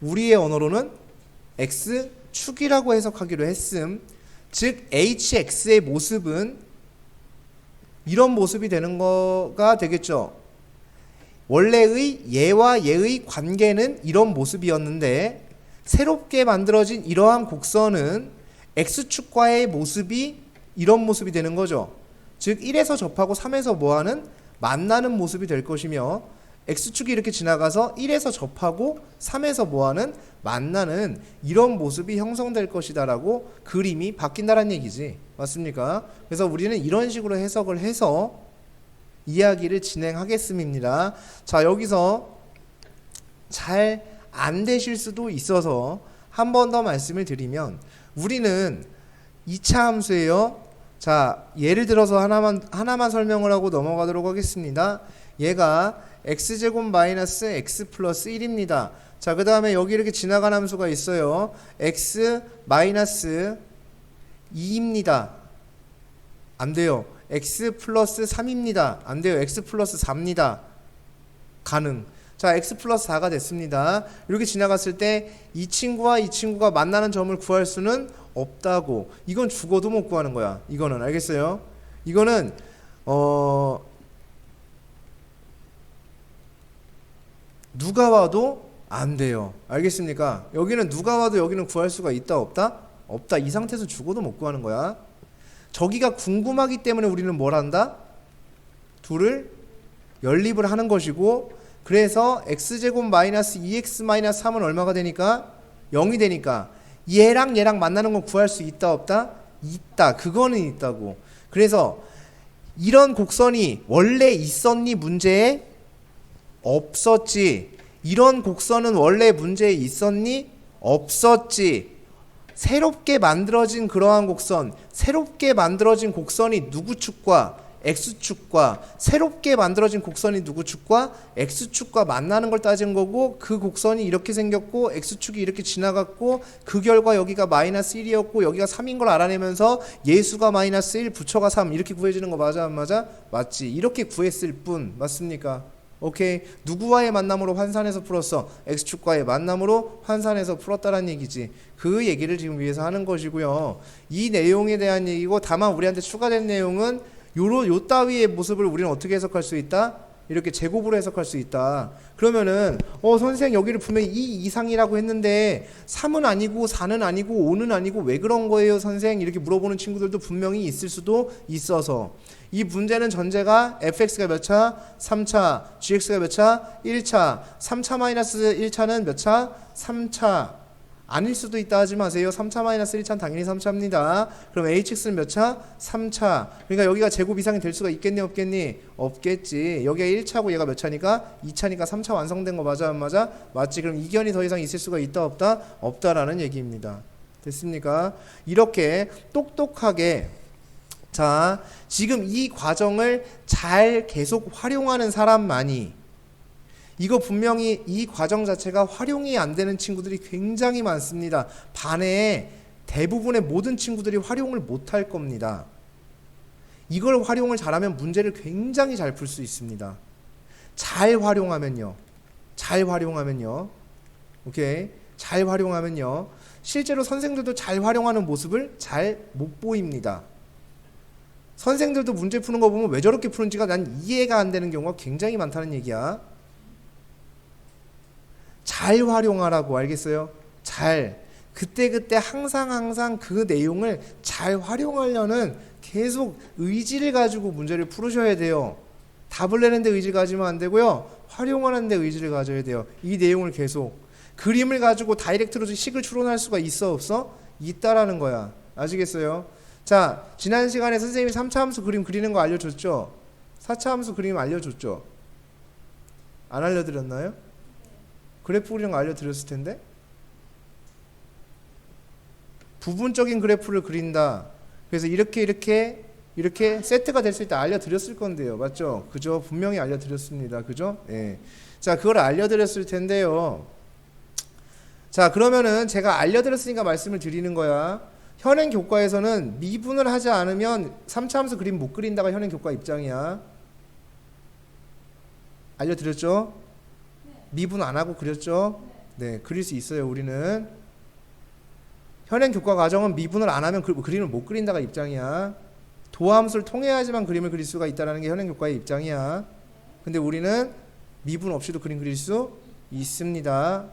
우리의 언어로는 x축이라고 해석하기로 했음. 즉 hx의 모습은 이런 모습이 되는 거가 되겠죠. 원래의 얘와 얘의 관계는 이런 모습이었는데 새롭게 만들어진 이러한 곡선은 x축과의 모습이 이런 모습이 되는 거죠. 즉 1에서 접하고 3에서 뭐하는? 만나는 모습이 될 것이며 x축이 이렇게 지나가서 1에서 접하고 3에서 뭐하는? 만나는 이런 모습이 형성될 것이다 라고 그림이 바뀐다는 얘기지. 맞습니까? 그래서 우리는 이런 식으로 해석을 해서 이야기를 진행하겠습니다. 자, 여기서 잘 안 되실 수도 있어서 한 번 더 말씀을 드리면 우리는 2차 함수예요. 자, 예를 들어서 하나만 설명을 하고 넘어가도록 하겠습니다. 얘가 x제곱 마이너스 x 플러스 1입니다. 자, 그 다음에 여기 이렇게 지나간 함수가 있어요. x 마이너스 2입니다. 안 돼요. x 플러스 3입니다. 안 돼요. x 플러스 4입니다. 가능. 자, x 플러스 4가 됐습니다. 이렇게 지나갔을 때 이 친구와 이 친구가 만나는 점을 구할 수는 없다고. 이건 죽어도 못 구하는 거야. 이거는 알겠어요? 이거는 누가 와도 안 돼요. 알겠습니까? 여기는 누가 와도 여기는 구할 수가 있다 없다? 없다. 이 상태에서 죽어도 못 구하는 거야. 저기가 궁금하기 때문에 우리는 뭘 한다? 둘을 연립을 하는 것이고, 그래서 x제곱 마이너스 2x 마이너스 3은 얼마가 되니까? 0이 되니까 얘랑 얘랑 만나는 건 구할 수 있다 없다? 있다. 그거는 있다고. 그래서 이런 곡선이 원래 있었니? 문제에 없었지. 이런 곡선은 원래 문제에 있었니? 없었지. 새롭게 만들어진 그러한 곡선, 새롭게 만들어진 곡선이 누구 축과? x축과. 새롭게 만들어진 곡선이 누구 축과? x축과 만나는 걸 따진 거고, 그 곡선이 이렇게 생겼고 x축이 이렇게 지나갔고 그 결과 여기가 마이너스 1이었고 여기가 3인 걸 알아내면서 예수가 마이너스 1 부처가 3 이렇게 구해지는 거 맞아 안 맞아? 맞지. 이렇게 구했을 뿐. 맞습니까? 오케이. 누구와의 만남으로 환산해서 풀었어? x축과의 만남으로 환산해서 풀었다는 얘기지. 그 얘기를 지금 위해서 하는 것이고요. 이 내용에 대한 얘기고, 다만 우리한테 추가된 내용은 요 따위의 모습을 우리는 어떻게 해석할 수 있다? 이렇게 제곱으로 해석할 수 있다. 그러면은 선생 여기를 분명히 2 이상이라고 했는데 3은 아니고 4는 아니고 5는 아니고 왜 그런 거예요 선생? 이렇게 물어보는 친구들도 분명히 있을 수도 있어서 이 문제는 전제가 fx가 몇 차? 3차. gx가 몇 차? 1차. 3차 마이너스 1차는 몇 차? 3차. 아닐 수도 있다 하지 마세요. 3차 마이너스 1차는 당연히 3차입니다. 그럼 hx는 몇 차? 3차. 그러니까 여기가 제곱 이상이 될 수가 있겠니 없겠니? 없겠지. 여기가 1차고 얘가 몇 차니까? 2차니까 3차 완성된 거 맞아 안 맞아? 맞지. 그럼 이견이 더 이상 있을 수가 있다 없다? 없다라는 얘기입니다. 됐습니까? 이렇게 똑똑하게 자, 지금 이 과정을 잘 계속 활용하는 사람만이 이거 분명히 이 과정 자체가 활용이 안 되는 친구들이 굉장히 많습니다. 반에 대부분의 모든 친구들이 활용을 못할 겁니다. 이걸 활용을 잘하면 문제를 굉장히 잘 풀 수 있습니다. 잘 활용하면요. 오케이. 잘 활용하면요. 실제로 선생들도 잘 활용하는 모습을 잘 못 보입니다. 선생들도 문제 푸는 거 보면 왜 저렇게 푸는지가 난 이해가 안 되는 경우가 굉장히 많다는 얘기야. 잘 활용하라고 알겠어요? 잘. 그때그때 항상 그 내용을 잘 활용하려는 계속 의지를 가지고 문제를 풀으셔야 돼요. 답을 내는데 의지를 가지면 안 되고요. 활용하는데 의지를 가져야 돼요. 이 내용을 계속. 그림을 가지고 다이렉트로 식을 추론할 수가 있어 없어? 있다라는 거야. 아시겠어요? 자, 지난 시간에 선생님이 3차 함수 그림 그리는 거 알려줬죠? 4차 함수 그림 알려줬죠? 안 알려드렸나요? 그래프 그리는 거 알려드렸을 텐데? 부분적인 그래프를 그린다. 그래서 이렇게 세트가 될 수 있다 알려드렸을 건데요. 맞죠? 그죠? 분명히 알려드렸습니다. 그죠? 예. 자, 그걸 알려드렸을 텐데요. 자, 그러면은 제가 알려드렸으니까 말씀을 드리는 거야. 현행 교과에서는 미분을 하지 않으면 3차 함수 그림 못 그린다가 현행 교과 입장이야. 알려드렸죠? 미분 안 하고 그렸죠? 네, 그릴 수 있어요. 우리는 현행 교과 과정은 미분을 안 하면 그림을 못 그린다가 입장이야. 도함수를 통해야지만 그림을 그릴 수가 있다는 게 현행 교과의 입장이야. 근데 우리는 미분 없이도 그림 그릴 수 있습니다.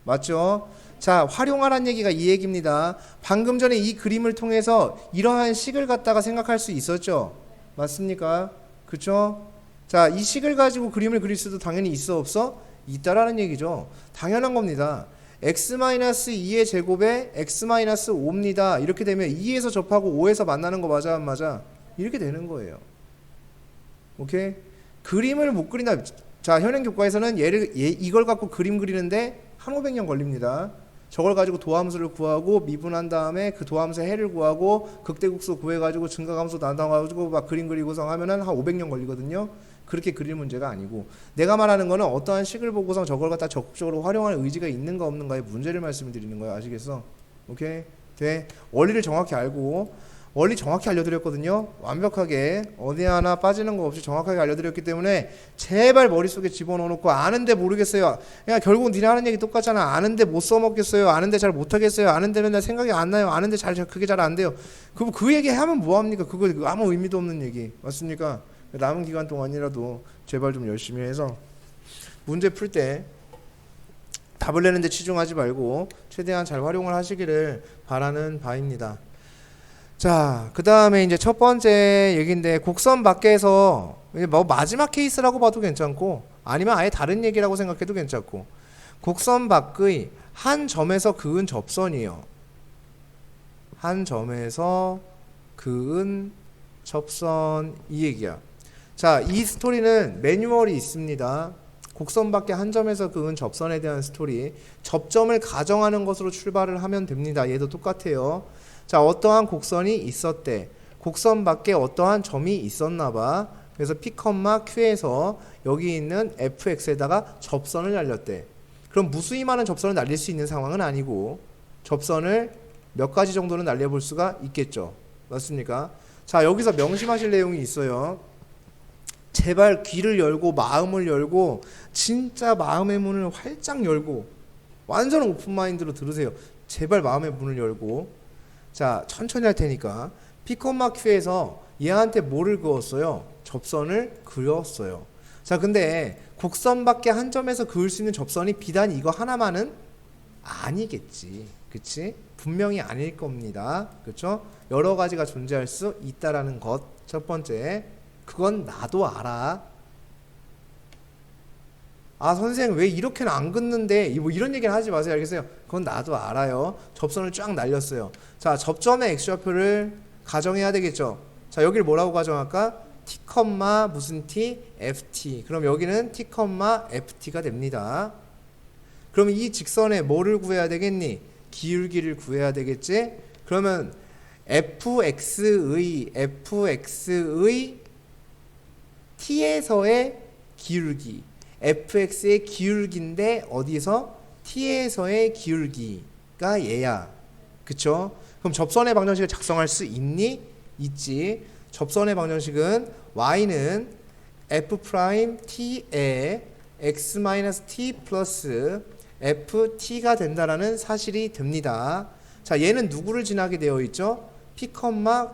맞죠? 자, 활용하라는 얘기가 이 얘기입니다. 방금 전에 이 그림을 통해서 이러한 식을 갖다가 생각할 수 있었죠? 맞습니까? 그쵸? 자, 이 식을 가지고 그림을 그릴 수도 당연히 있어 없어? 있다라는 얘기죠. 당연한 겁니다. x-2의 제곱에 x-5입니다. 이렇게 되면 2에서 접하고 5에서 만나는 거 맞아 안 맞아? 이렇게 되는 거예요. 오케이? 그림을 못 그린다. 자, 현행 교과에서는 이걸 갖고 그림 그리는데 1,500년 걸립니다. 저걸 가지고 도함수를 구하고 미분한 다음에 그 도함수의 해를 구하고 극대국수 구해가지고 증가함수 나눠가지고 막 그림 그리고서 하면은 한 500년 걸리거든요. 그렇게 그릴 문제가 아니고 내가 말하는 거는 어떠한 식을 보고서 저걸 갖다 적극적으로 활용할 의지가 있는가 없는가의 문제를 말씀을 드리는 거예요. 아시겠어? 오케이? 돼? 원리를 정확히 알고 원리 정확히 알려드렸거든요. 완벽하게 어디 하나 빠지는 거 없이 정확하게 알려드렸기 때문에 제발 머릿속에 집어넣어놓고 아는데 모르겠어요. 그냥 결국 니네 하는 얘기 똑같잖아. 아는데 못 써먹겠어요. 아는데 잘 못하겠어요. 아는데 맨날 생각이 안 나요. 아는데 그게 잘 안 돼요. 그 얘기 하면 뭐합니까? 그거 아무 의미도 없는 얘기. 맞습니까? 남은 기간 동안이라도 제발 좀 열심히 해서 문제 풀 때 답을 내는데 치중하지 말고 최대한 잘 활용을 하시기를 바라는 바입니다. 자, 그 다음에 이제 첫 번째 얘기인데 곡선 밖에서 뭐 마지막 케이스라고 봐도 괜찮고 아니면 아예 다른 얘기라고 생각해도 괜찮고 곡선 밖의 한 점에서 그은 접선이에요. 한 점에서 그은 접선 이 얘기야. 자, 이 스토리는 매뉴얼이 있습니다. 곡선 밖에 한 점에서 그은 접선에 대한 스토리. 접점을 가정하는 것으로 출발을 하면 됩니다. 얘도 똑같아요. 자, 어떠한 곡선이 있었대. 곡선 밖에 어떠한 점이 있었나 봐. 그래서 P, Q에서 여기 있는 fx에다가 접선을 날렸대. 그럼 무수히 많은 접선을 날릴 수 있는 상황은 아니고 접선을 몇 가지 정도는 날려볼 수가 있겠죠. 맞습니까? 자, 여기서 명심하실 내용이 있어요. 제발 귀를 열고 마음을 열고 진짜 마음의 문을 활짝 열고 완전 오픈마인드로 들으세요. 제발 마음의 문을 열고. 자, 천천히 할 테니까 P, Q에서 얘한테 뭐를 그었어요? 접선을 그렸어요. 자, 근데 곡선 밖에 한 점에서 그을 수 있는 접선이 비단 이거 하나만은 아니겠지. 그치? 분명히 아닐 겁니다. 그쵸? 여러 가지가 존재할 수 있다라는 것. 첫 번째. 그건 나도 알아. 아, 선생님 왜 이렇게는 안 긋는데? 뭐 이런 얘기는 하지 마세요. 알겠어요? 그건 나도 알아요. 접선을 쫙 날렸어요. 자, 접점의 x좌표를 가정해야 되겠죠. 자, 여기를 뭐라고 가정할까? t, 무슨 t? ft. 그럼 여기는 t, ft가 됩니다. 그럼 이 직선에 뭐를 구해야 되겠니? 기울기를 구해야 되겠지? 그러면 fx의 t에서의 기울기, fx의 기울기인데 어디서? t에서의 기울기가 얘야. 그쵸? 그럼 접선의 방정식을 작성할 수 있니? 있지. 접선의 방정식은 y는 f't에 x-t 플러스 ft가 된다라는 사실이 됩니다. 자, 얘는 누구를 지나게 되어 있죠? p,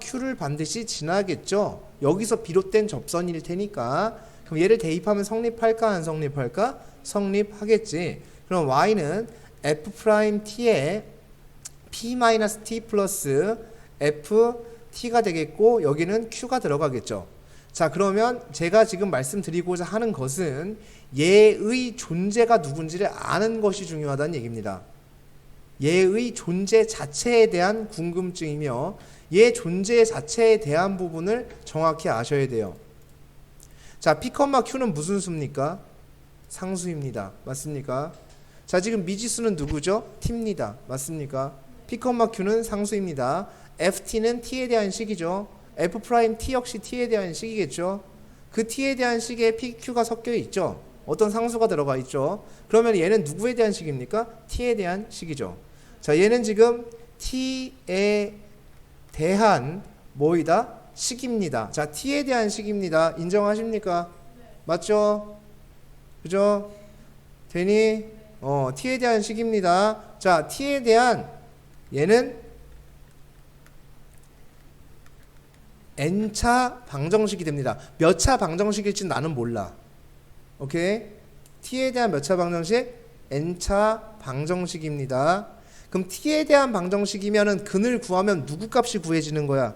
q를 반드시 지나겠죠. 여기서 비롯된 접선일 테니까. 그럼 얘를 대입하면 성립할까 안 성립할까? 성립하겠지. 그럼 y는 f't에 p-t 플러스 ft가 되겠고 여기는 q가 들어가겠죠. 자, 그러면 제가 지금 말씀드리고자 하는 것은 얘의 존재가 누군지를 아는 것이 중요하다는 얘기입니다. 얘의 존재 자체에 대한 궁금증이며 얘 존재 자체에 대한 부분을 정확히 아셔야 돼요. 자, p, q는 무슨 수입니까? 상수입니다. 맞습니까? 자, 지금 미지수는 누구죠? t입니다. 맞습니까? p, q는 상수입니다. ft는 t에 대한 식이죠. f' 역시 t에 대한 식이겠죠. 그 t에 대한 식에 p, q가 섞여 있죠. 어떤 상수가 들어가 있죠. 그러면 얘는 누구에 대한 식입니까? t에 대한 식이죠. 자, 얘는 지금 t에 대한 뭐이다? 식입니다. 자, t에 대한 식입니다. 인정하십니까? 맞죠? 그죠? 되니? t에 대한 식입니다. 자, t에 대한 얘는 n차 방정식이 됩니다. 몇 차 방정식일지 나는 몰라. 오케이? t에 대한 몇 차 방정식? n차 방정식입니다. 그럼 t에 대한 방정식이면은 근을 구하면 누구 값이 구해지는 거야?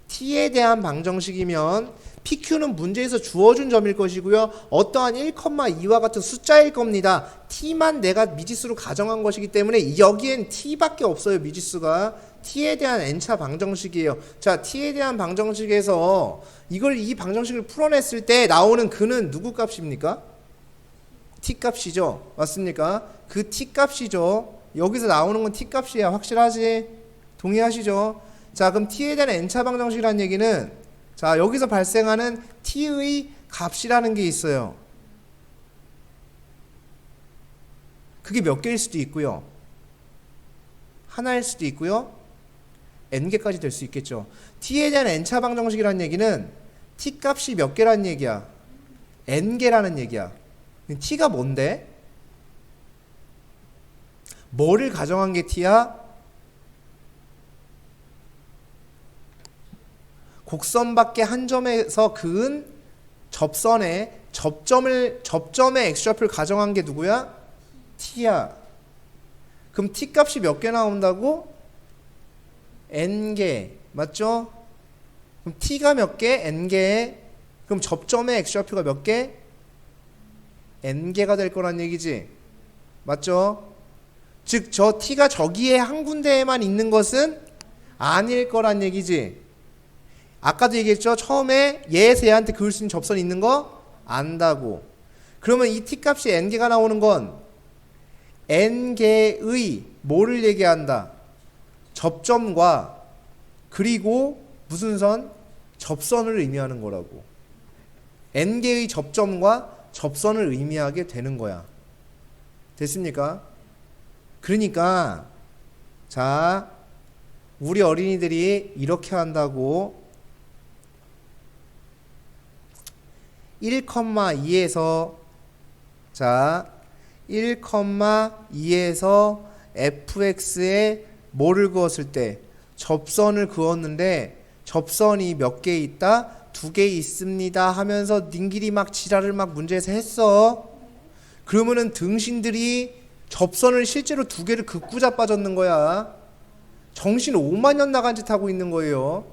t에 대한 방정식이면 PQ는 문제에서 주어준 점일 것이고요. 어떠한 1,2와 같은 숫자일 겁니다. t만 내가 미지수로 가정한 것이기 때문에 여기엔 t밖에 없어요. 미지수가. t에 대한 n차 방정식이에요. 자, t에 대한 방정식에서 이 방정식을 풀어냈을 때 나오는 근은 누구 값입니까? t 값이죠. 맞습니까? 그 t 값이죠. 여기서 나오는 건 t 값이야. 확실하지? 동의하시죠? 자, 그럼 t에 대한 n차 방정식이라는 얘기는 자, 여기서 발생하는 t의 값이라는 게 있어요. 그게 몇 개일 수도 있고요. 하나일 수도 있고요. n개까지 될 수 있겠죠. t에 대한 n차 방정식이라는 얘기는 t 값이 몇 개라는 얘기야? n개라는 얘기야. t가 뭔데? 뭐를 가정한 게 t야? 곡선 밖에 한 점에서 그은 접선의 접점의 x좌표를 가정한 게 누구야? t야. 그럼 t 값이 몇 개 나온다고? n개. 맞죠? 그럼 t가 몇 개? n개. 그럼 접점의 x좌표가 몇 개? n개가 될 거란 얘기지. 맞죠? 즉, 저 t가 저기에 한 군데에만 있는 것은 아닐 거란 얘기지. 아까도 얘기했죠. 처음에 얘에서 얘한테 그을 수 있는 접선이 있는 거 안다고. 그러면 이 t값이 n개가 나오는 건 n개의 뭐를 얘기한다? 접점과 그리고 무슨 선? 접선을 의미하는 거라고. n개의 접점과 접선을 의미하게 되는 거야. 됐습니까? 그러니까 자, 우리 어린이들이 이렇게 한다고 1,2에서 자 1,2에서 fx에 뭐를 그었을 때 접선을 그었는데 접선이 몇 개 있다? 두 개 있습니다 하면서 님끼리 막 지랄을 막 문제에서 했어. 그러면은 등신들이 접선을 실제로 두 개를 긋고 자빠졌는 거야. 정신 5만 년 나간 짓 하고 있는 거예요.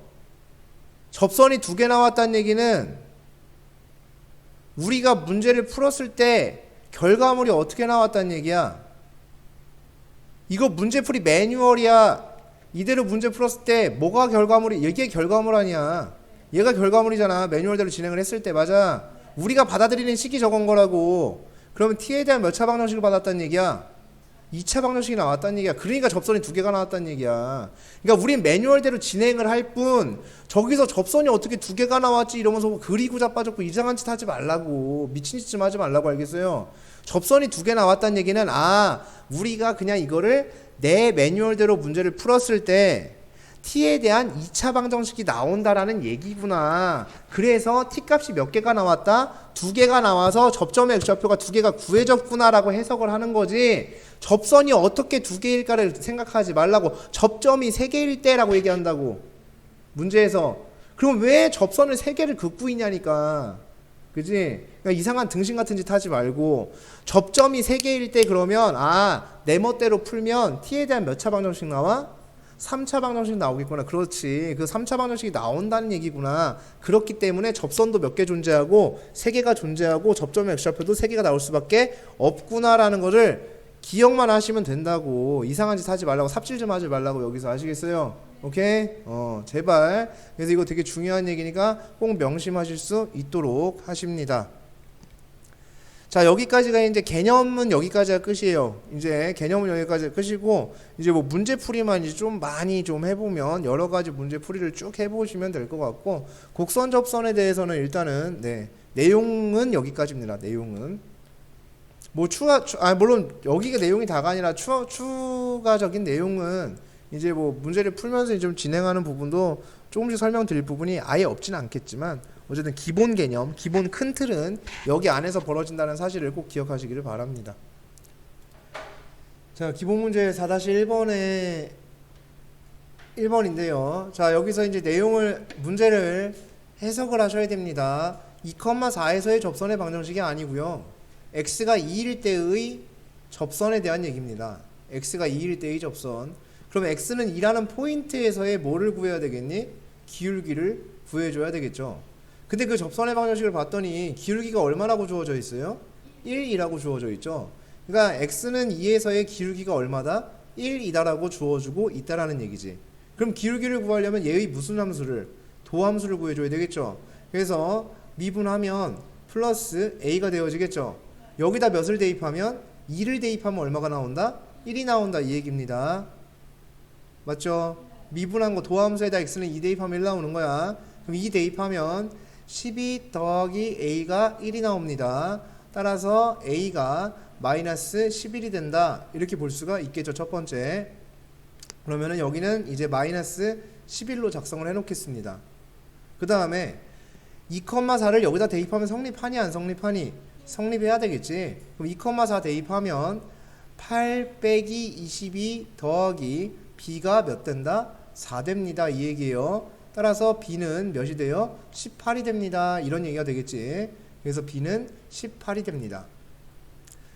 접선이 두 개 나왔다는 얘기는 우리가 문제를 풀었을 때 결과물이 어떻게 나왔다는 얘기야. 이거 문제풀이 매뉴얼이야. 이대로 문제 풀었을 때 뭐가 결과물이, 이게 결과물 아니야. 얘가 결과물이잖아. 매뉴얼대로 진행을 했을 때. 맞아. 우리가 받아들이는 식이 적은 거라고. 그러면 t에 대한 몇 차 방정식을 받았다는 얘기야? 2차 방정식이 나왔다는 얘기야. 그러니까 접선이 두 개가 나왔다는 얘기야. 그러니까 우린 매뉴얼대로 진행을 할 뿐 저기서 접선이 어떻게 두 개가 나왔지 이러면서 그리고 자빠졌고 이상한 짓 하지 말라고. 미친 짓 좀 하지 말라고. 알겠어요? 접선이 두 개 나왔다는 얘기는 우리가 그냥 이거를 내 매뉴얼대로 문제를 풀었을 때 t에 대한 2차 방정식이 나온다라는 얘기구나. 그래서 t 값이 몇 개가 나왔다? 두 개가 나와서 접점의 x좌표가 두 개가 구해졌구나라고 해석을 하는 거지. 접선이 어떻게 두 개일까를 생각하지 말라고. 접점이 세 개일 때라고 얘기한다고 문제에서. 그럼 왜 접선을 세 개를 긋고 있냐니까. 그지? 그러니까 이상한 등신 같은 짓 하지 말고, 접점이 세 개일 때 그러면 내 멋대로 풀면 t에 대한 몇 차 방정식 나와? 3차 방정식 나오겠구나. 그렇지. 그 3차 방정식이 나온다는 얘기구나. 그렇기 때문에 접선도 몇 개 존재하고 3개가 존재하고 접점의 x좌표도 3개가 나올 수밖에 없구나라는 거를 기억만 하시면 된다고. 이상한 짓 하지 말라고. 삽질 좀 하지 말라고. 여기서 아시겠어요? 오케이? 제발. 그래서 이거 되게 중요한 얘기니까 꼭 명심하실 수 있도록 하십니다. 자, 여기까지가 이제 개념은 여기까지가 끝이에요. 이제 개념은 여기까지가 끝이고, 이제 뭐 문제풀이만 이제 좀 많이 좀 해보면 여러 가지 문제풀이를 쭉 해보시면 될 것 같고, 곡선 접선에 대해서는 일단은 내용은 여기까지입니다. 내용은 뭐 물론 여기가 내용이 다가 아니라 추가적인 내용은 이제 뭐 문제를 풀면서 좀 진행하는 부분도 조금씩 설명드릴 부분이 아예 없지는 않겠지만, 어쨌든 기본 개념, 기본 큰 틀은 여기 안에서 벌어진다는 사실을 꼭 기억하시기를 바랍니다. 자, 기본 문제 4-1번에 1번인데요. 자, 여기서 이제 문제를 해석을 하셔야 됩니다. 2,4에서의 접선의 방정식이 아니고요. x가 2일 때의 접선에 대한 얘기입니다. x가 2일 때의 접선. 그럼 x는 2라는 포인트에서의 뭐를 구해야 되겠니? 기울기를 구해줘야 되겠죠. 근데 그 접선의 방정식을 봤더니 기울기가 얼마라고 주어져 있어요? 1이라고 주어져 있죠. 그러니까 x는 2에서의 기울기가 얼마다? 1이다라고 주어주고 있다라는 얘기지. 그럼 기울기를 구하려면 얘의 무슨 함수를? 도함수를 구해줘야 되겠죠. 그래서 미분하면 플러스 a가 되어지겠죠. 여기다 몇을 대입하면? 2를 대입하면 얼마가 나온다? 1이 나온다 이 얘기입니다. 맞죠? 미분한 거 도함수에다 x는 2 대입하면 1 나오는 거야. 그럼 2 대입하면 12 더하기 a가 1이 나옵니다. 따라서 a가 마이너스 11이 된다. 이렇게 볼 수가 있겠죠. 첫 번째. 그러면은 여기는 이제 마이너스 11로 작성을 해놓겠습니다. 그 다음에 2,4를 여기다 대입하면 성립하니 안 성립하니? 성립해야 되겠지. 그럼 2,4 대입하면 8 빼기 22 더하기 b가 몇 된다? 4 됩니다. 이 얘기예요. 따라서 b는 몇이 돼요? 18이 됩니다. 이런 얘기가 되겠지. 그래서 b는 18이 됩니다.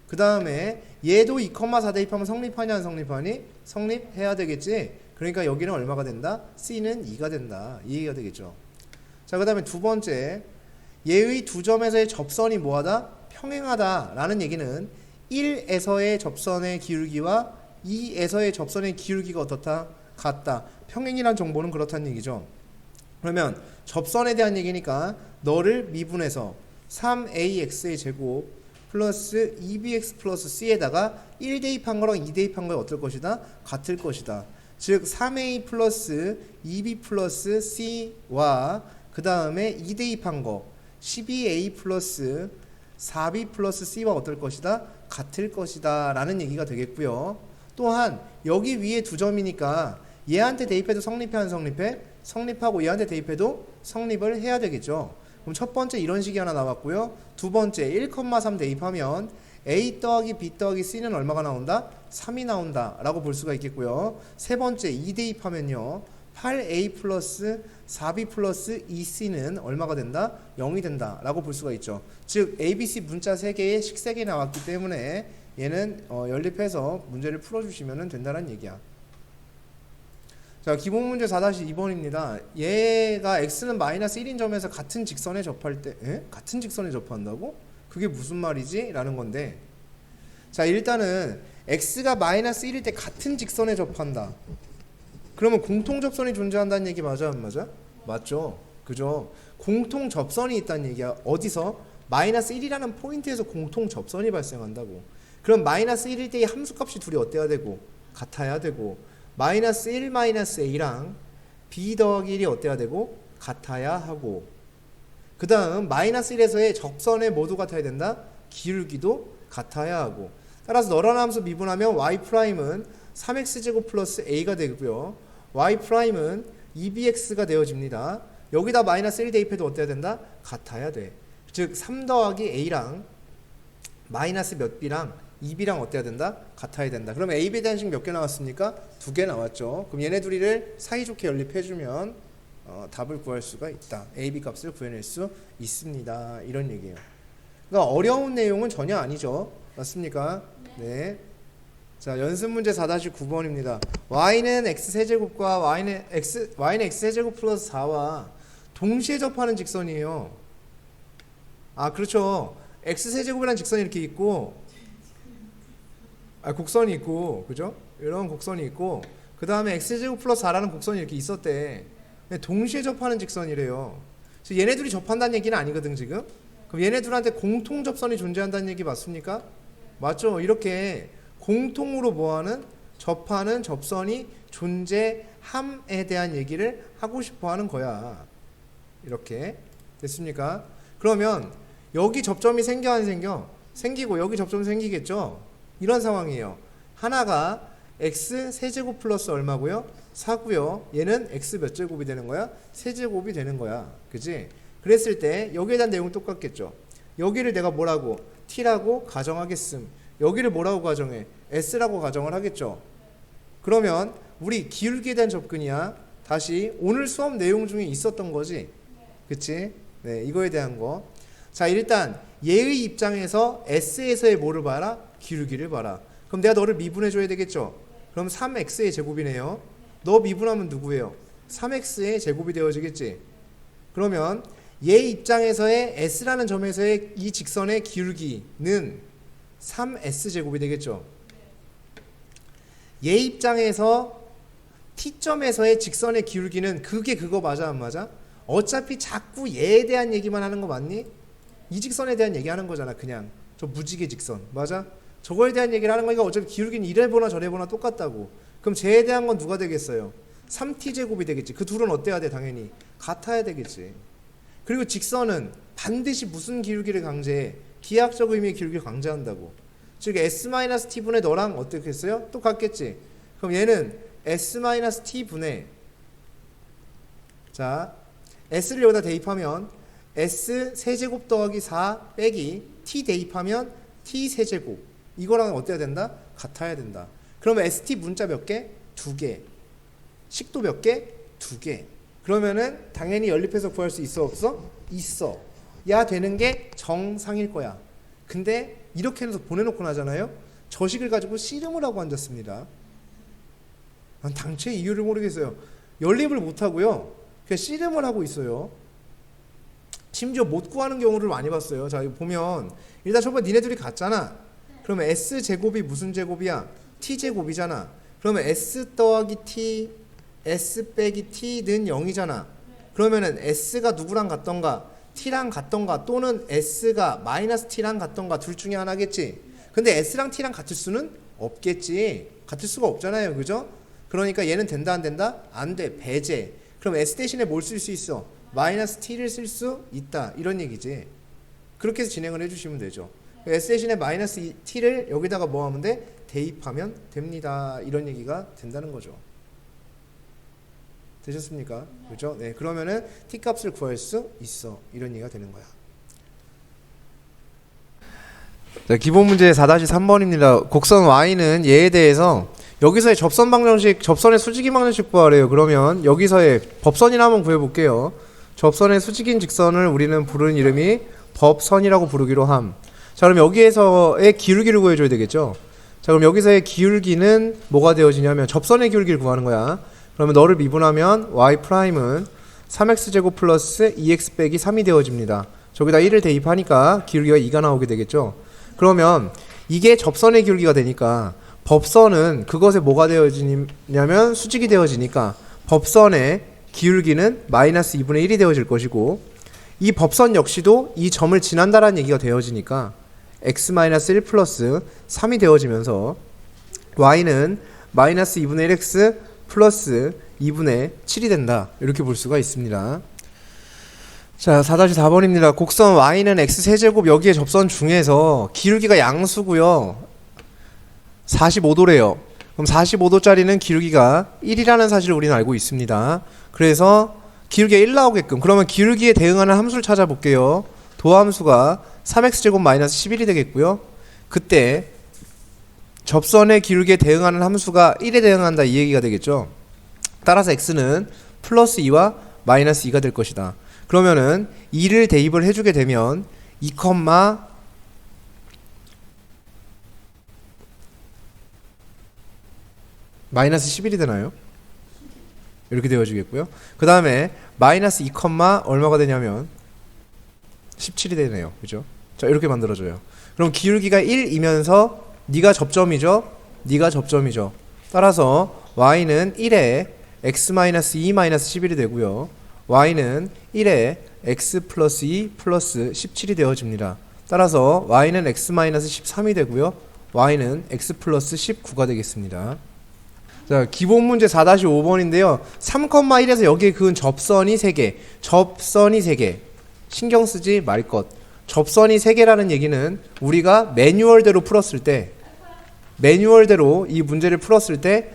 그 다음에 얘도 2,4 대입하면 성립하니 안 성립하니? 성립해야 되겠지. 그러니까 여기는 얼마가 된다? c는 2가 된다. 이 얘기가 되겠죠. 자, 그 다음에 두 번째, 얘의 두 점에서의 접선이 뭐하다? 평행하다 라는 얘기는 1에서의 접선의 기울기와 2에서의 접선의 기울기가 어떻다? 같다. 평행이란 정보는 그렇다는 얘기죠. 그러면 접선에 대한 얘기니까 너를 미분해서 3ax의 제곱 플러스 2bx 플러스 c에다가 1 대입한 거랑 2 대입한 거에 어떨 것이다? 같을 것이다. 즉 3a 플러스 2b 플러스 c와 그 다음에 2 대입한 거 12a 플러스 4b 플러스 c와 어떨 것이다? 같을 것이다 라는 얘기가 되겠고요. 또한 여기 위에 두 점이니까 얘한테 대입해도 성립해 안 성립해? 성립하고 얘한테 대입해도 성립을 해야 되겠죠. 그럼 첫 번째 이런 식이 하나 나왔고요. 두 번째 1,3 대입하면 a 더하기 b 더하기 c는 얼마가 나온다? 3이 나온다 라고 볼 수가 있겠고요. 세 번째 2 대입하면요. 8a 플러스 4b 플러스 2c는 얼마가 된다? 0이 된다 라고 볼 수가 있죠. 즉 ABC 문자 3개에 식 3개 나왔기 때문에 얘는 연립해서 문제를 풀어주시면 된다는 얘기야. 자, 기본 문제 4-2번입니다. 얘가 x는 마이너스 1인 점에서 같은 직선에 접할 때 같은 직선에 접한다고? 그게 무슨 말이지? 라는 건데, 자, 일단은 x가 마이너스 1일 때 같은 직선에 접한다. 그러면 공통 접선이 존재한다는 얘기 맞아 안 맞아? 맞죠. 그죠? 공통 접선이 있다는 얘기야. 어디서? 마이너스 1이라는 포인트에서 공통 접선이 발생한다고. 그럼 마이너스 1일 때의 함수값이 둘이 어때야 되고? 같아야 되고, 마이너스 1 마이너스 a랑 b 더하기 1이 어때야 되고? 같아야 하고, 그 다음 마이너스 1에서의 적선의 모두 같아야 된다? 기울기도 같아야 하고. 따라서 너라는 함수 미분하면 y'은 3x제곱 플러스 a가 되고요, y'은 2bx가 되어집니다. 여기다 마이너스 1 대입해도 어때야 된다? 같아야 돼. 즉 3 더하기 a랑 마이너스 몇 b랑 2b랑 어때야 된다? 같아야 된다. 그럼 a, b에 대한 식 몇 개 나왔습니까? 2개 나왔죠. 그럼 얘네 둘이를 사이좋게 연립해주면 답을 구할 수가 있다. a, b 값을 구해낼 수 있습니다. 이런 얘기예요. 그러니까 어려운 내용은 전혀 아니죠. 맞습니까? 네. 자, 연습 문제 4-9번입니다. y는 x세제곱과 y는 x세제곱 플러스 4와 동시에 접하는 직선이에요. 아, 그렇죠. x세제곱이라는 직선이 이렇게 있고, 곡선이 있고, 그죠? 이런 곡선이 있고, 그 다음에 x제곱 플러스 4라는 곡선이 이렇게 있었대. 동시에 접하는 직선이래요. 그래서 얘네 둘이 접한다는 얘기는 아니거든 지금. 그럼 얘네 둘한테 공통 접선이 존재한다는 얘기 맞습니까? 맞죠? 이렇게 공통으로 뭐하는? 접하는 접선이 존재함에 대한 얘기를 하고 싶어 하는 거야. 이렇게 됐습니까? 그러면 여기 접점이 생겨 안 생겨? 생기고 여기 접점이 생기겠죠? 이런 상황이에요. 하나가 x 세제곱 플러스 얼마고요? 4고요. 얘는 x 몇 제곱이 되는 거야? 세제곱이 되는 거야. 그지? 그랬을 때 여기에 대한 내용은 똑같겠죠. 여기를 내가 뭐라고? t라고 가정하겠음. 여기를 뭐라고 가정해? s라고 가정을 하겠죠. 그러면 우리 기울기에 대한 접근이야. 다시 오늘 수업 내용 중에 있었던 거지. 그치? 네, 이거에 대한 거. 자, 일단 얘의 입장에서 s에서의 뭐를 봐라? 기울기를 봐라. 그럼 내가 너를 미분해 줘야 되겠죠. 그럼 3x의 제곱이네요. 너 미분하면 누구예요? 3x의 제곱이 되어지겠지. 그러면 얘 입장에서의 s라는 점에서의 이 직선의 기울기는 3s제곱이 되겠죠. 얘 입장에서 t점에서의 직선의 기울기는 그게 그거 맞아 안 맞아? 어차피 자꾸 얘에 대한 얘기만 하는 거 맞니? 이 직선에 대한 얘기하는 거잖아. 그냥 저 무지개 직선 맞아? 저거에 대한 얘기를 하는 거니까 어차피 기울기는 이래 보나 저래 보나 똑같다고. 그럼 쟤에 대한 건 누가 되겠어요? 3t제곱이 되겠지. 그 둘은 어때야 돼? 당연히 같아야 되겠지. 그리고 직선은 반드시 무슨 기울기를 강제해? 기하학적 의미의 기울기를 강제한다고. 즉 s-t분의 너랑 어떻게 했어요? 똑같겠지. 그럼 얘는 s-t분의, 자 s를 여기다 대입하면 s 세제곱 더하기 4 빼기 t 대입하면 t 세제곱, 이거랑 어때야 된다? 같아야 된다. 그러면 st 문자 몇 개? 2개. 식도 몇 개? 2개. 그러면은 당연히 연립해서 구할 수 있어 없어? 있어. 야 되는 게 정상일 거야. 근데 이렇게 해서 보내놓고 나잖아요. 저 식을 가지고 씨름을 하고 앉았습니다. 난 당최 이유를 모르겠어요. 연립을 못하고요, 그냥 씨름을 하고 있어요. 심지어 못 구하는 경우를 많이 봤어요. 자, 이거 보면 일단 저번에 니네들이 갔잖아. 그러면 s제곱이 무슨 제곱이야? t제곱이잖아. 그러면 s 더하기 t, s 빼기 t는 0이잖아. 그러면은 s가 누구랑 같던가? t랑 같던가, 또는 s가 마이너스 t랑 같던가, 둘 중에 하나겠지. 근데 s랑 t랑 같을 수는 없겠지. 같을 수가 없잖아요. 그죠? 그러니까 얘는 된다 안 된다? 안 돼. 배제. 그럼 s 대신에 뭘 쓸 수 있어? 마이너스 t를 쓸 수 있다. 이런 얘기지. 그렇게 해서 진행을 해주시면 되죠. s 대신에 마이너스 t를 여기다가 뭐 하면 돼? 대입하면 됩니다. 이런 얘기가 된다는 거죠. 되셨습니까? 그죠? 네, 그러면은 t 값을 구할 수 있어. 이런 얘기가 되는 거야. 자, 기본 문제 4-3번입니다. 곡선 y는 얘에 대해서 여기서의 접선 방정식, 접선의 수직인 방정식 구하래요. 그러면 여기서의 법선이나 한번 구해볼게요. 접선의 수직인 직선을 우리는 부르는 이름이 법선이라고 부르기로 함. 자, 그럼 여기에서의 기울기를 구해줘야 되겠죠. 자, 그럼 여기서의 기울기는 뭐가 되어지냐면 접선의 기울기를 구하는 거야. 그러면 너를 미분하면 y'은 3x제곱 플러스 2x 빼기 3이 되어집니다. 저기다 1을 대입하니까 기울기가 2가 나오게 되겠죠. 그러면 이게 접선의 기울기가 되니까 법선은 그것에 뭐가 되어지냐면 수직이 되어지니까 법선의 기울기는 마이너스 2분의 1이 되어질 것이고, 이 법선 역시도 이 점을 지난다라는 얘기가 되어지니까 x-1 플러스 3이 되어지면서 y는 마이너스 2분의 1x 플러스 2분의 7이 된다. 이렇게 볼 수가 있습니다. 자, 4-4번입니다. 곡선 y는 x세제곱 여기에 접선 중에서 기울기가 양수고요. 45도래요. 그럼 45도짜리는 기울기가 1이라는 사실을 우리는 알고 있습니다. 그래서 기울기가 1 나오게끔, 그러면 기울기에 대응하는 함수를 찾아볼게요. 도함수가 3x제곱 마이너스 11이 되겠고요. 그때 접선의 기울기에 대응하는 함수가 1에 대응한다 이 얘기가 되겠죠. 따라서 x는 플러스 2와 마이너스 2가 될 것이다. 그러면은 2를 대입을 해주게 되면 2, 마이너스 11이 되나요? 이렇게 되어지겠고요. 그 다음에 마이너스 2, 얼마가 되냐면 17이 되네요. 그죠? 자, 이렇게 만들어져요. 그럼 기울기가 1이면서 네가 접점이죠? 네가 접점이죠. 따라서 y는 1에 x-2-11이 되고요. y는 1에 x 플러스 2 플러스 17이 되어집니다. 따라서 y는 x-13이 되고요. y는 x 플러스 19가 되겠습니다. 자, 기본 문제 4-5번인데요. 3,1에서 여기에 그은 접선이 3개. 접선이 3개. 신경 쓰지 말 것. 접선이 3개라는 얘기는 우리가 매뉴얼대로 풀었을 때, 매뉴얼대로 이 문제를 풀었을 때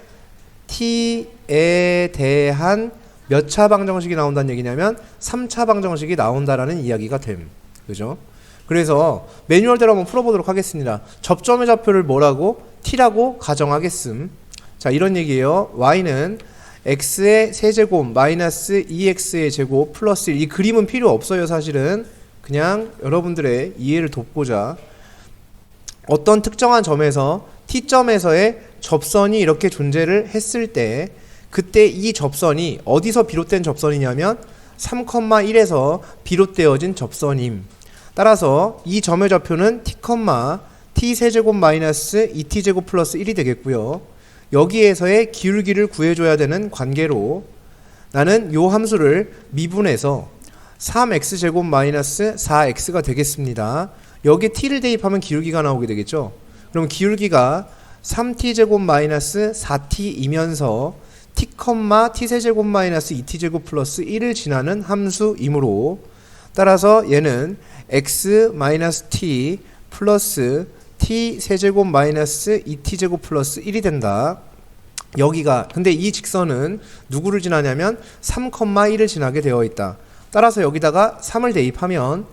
t에 대한 몇 차 방정식이 나온다는 얘기냐면 3차 방정식이 나온다라는 이야기가 됨. 그죠? 그래서 매뉴얼대로 한번 풀어보도록 하겠습니다. 접점의 좌표를 뭐라고? t라고 가정하겠음. 자, 이런 얘기예요. y는 x의 세제곱 마이너스 2x의 제곱 플러스 1. 이 그림은 필요 없어요. 사실은 그냥 여러분들의 이해를 돕고자 어떤 특정한 점에서 t점에서의 접선이 이렇게 존재를 했을 때, 그때 이 접선이 어디서 비롯된 접선이냐면 3,1에서 비롯되어진 접선임. 따라서 이 점의 좌표는 t, t세제곱 마이너스 2t제곱 플러스 1이 되겠고요. 여기에서의 기울기를 구해줘야 되는 관계로 나는 요 함수를 미분해서 3x제곱 마이너스 4x가 되겠습니다. 여기에 t를 대입하면 기울기가 나오게 되겠죠. 그럼 기울기가 3t제곱 마이너스 4t이면서 t, t세제곱 마이너스 2t제곱 플러스 1을 지나는 함수이므로, 따라서 얘는 x 마이너스 t 플러스 t세제곱 마이너스 2t제곱 플러스 1이 된다. 여기가 근데 이 직선은 누구를 지나냐면 3,1을 지나게 되어 있다. 따라서 여기다가 3을 대입하면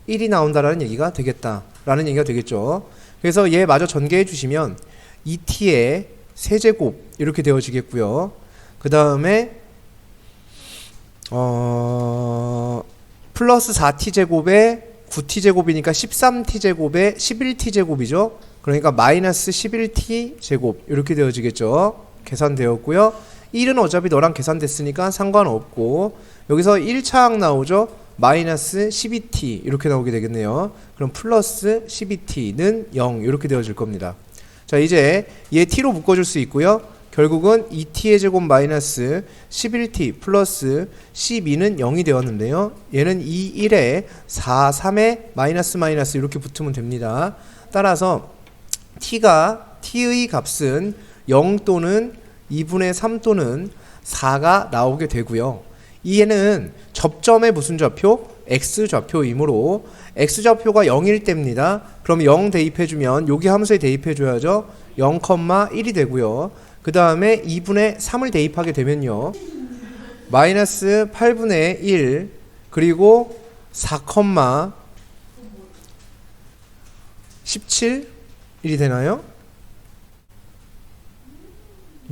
1이 나온다라는 얘기가 되겠다라는 얘기가 되겠죠. 그래서 얘 마저 전개해 주시면 2t의 세제곱 이렇게 되어지겠고요. 그 다음에 플러스 4t제곱에 9t제곱이니까 13t제곱에 11t제곱이죠. 그러니까 마이너스 11t제곱 이렇게 되어지겠죠. 계산되었고요. 1은 어차피 너랑 계산됐으니까 상관없고, 여기서 1차항 나오죠. 마이너스 12t 이렇게 나오게 되겠네요. 그럼 플러스 12t는 0 이렇게 되어질 겁니다. 자, 이제 얘 t로 묶어줄 수 있고요. 결국은 2t의 제곱 마이너스 11t 플러스 12는 0이 되었는데요. 얘는 2, 1에 4, 3에 마이너스 마이너스 이렇게 붙으면 됩니다. 따라서 t의 값은 0 또는 2분의 3 또는 4가 나오게 되고요. 얘는 접점의 무슨 좌표? x좌표이므로 x좌표가 0일 때입니다. 그럼 0 대입해주면 여기 함수에 대입해줘야죠. 0,1이 되고요. 그 다음에 2분의 3을 대입하게 되면요. 마이너스 8분의 1 그리고 4,17일이 되나요?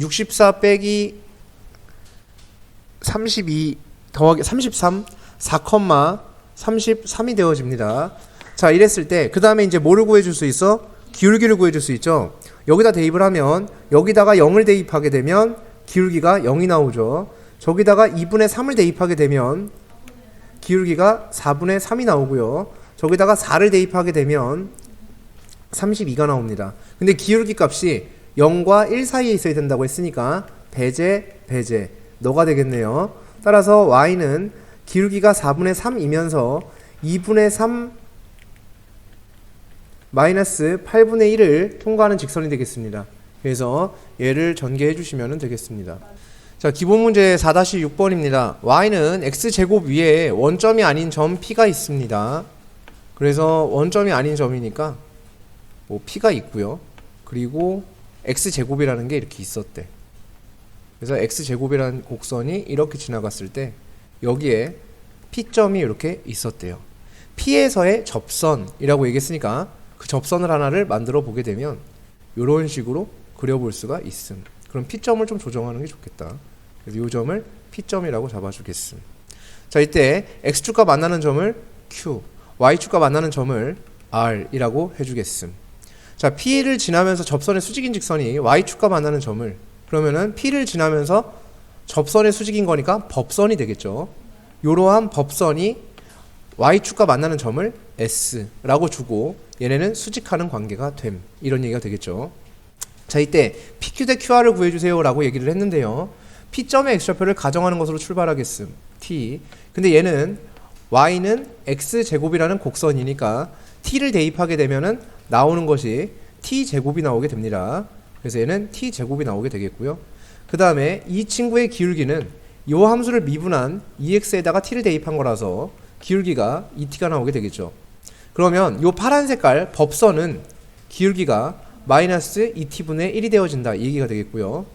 64 빼기 32 더하기 33 4,33이 되어집니다. 자, 이랬을 때 그 다음에 이제 뭐를 구해줄 수 있어? 기울기를 구해줄 수 있죠. 여기다 대입을 하면 여기다가 0을 대입하게 되면 기울기가 0이 나오죠. 저기다가 2분의 3을 대입하게 되면 기울기가 4분의 3이 나오고요. 저기다가 4를 대입하게 되면 32가 나옵니다. 근데 기울기 값이 0과 1 사이에 있어야 된다고 했으니까 배제, 너가 되겠네요. 따라서 y는 기울기가 4분의 3이면서 2분의 3 마이너스 8분의 1을 통과하는 직선이 되겠습니다. 그래서 얘를 전개해 주시면 되겠습니다. 자, 기본 문제 4-6번입니다. y는 x제곱 위에 원점이 아닌 점 p가 있습니다. 그래서 원점이 아닌 점이니까 뭐 p가 있고요. 그리고 x제곱이라는 게 이렇게 있었대. 그래서 x제곱이라는 곡선이 이렇게 지나갔을 때 여기에 p점이 이렇게 있었대요. p에서의 접선이라고 얘기했으니까 그 접선을 하나를 만들어 보게 되면 이런 식으로 그려볼 수가 있음. 그럼 p점을 좀 조정하는 게 좋겠다. 그래서 이 점을 p점이라고 잡아주겠음. 자, 이때 x축과 만나는 점을 q, y축과 만나는 점을 r이라고 해주겠음. 자, p를 지나면서 접선의 수직인 직선이 y축과 만나는 점을, 그러면은 p를 지나면서 접선의 수직인 거니까 법선이 되겠죠. 이러한 법선이 y축과 만나는 점을 s라고 주고 얘네는 수직하는 관계가 됨. 이런 얘기가 되겠죠. 자, 이때 pq 대 qr을 구해주세요 라고 얘기를 했는데요. p점의 x좌표를 가정하는 것으로 출발하겠음. t. 근데 얘는 y는 x제곱이라는 곡선이니까 t를 대입하게 되면은 나오는 것이 t제곱이 나오게 됩니다. 그래서 얘는 t제곱이 나오게 되겠고요. 그 다음에 이 친구의 기울기는 이 함수를 미분한 2x에다가 t를 대입한 거라서 기울기가 2t가 나오게 되겠죠. 그러면 이 파란 색깔 법선은 기울기가 마이너스 2t분의 1이 되어진다. 이 얘기가 되겠고요.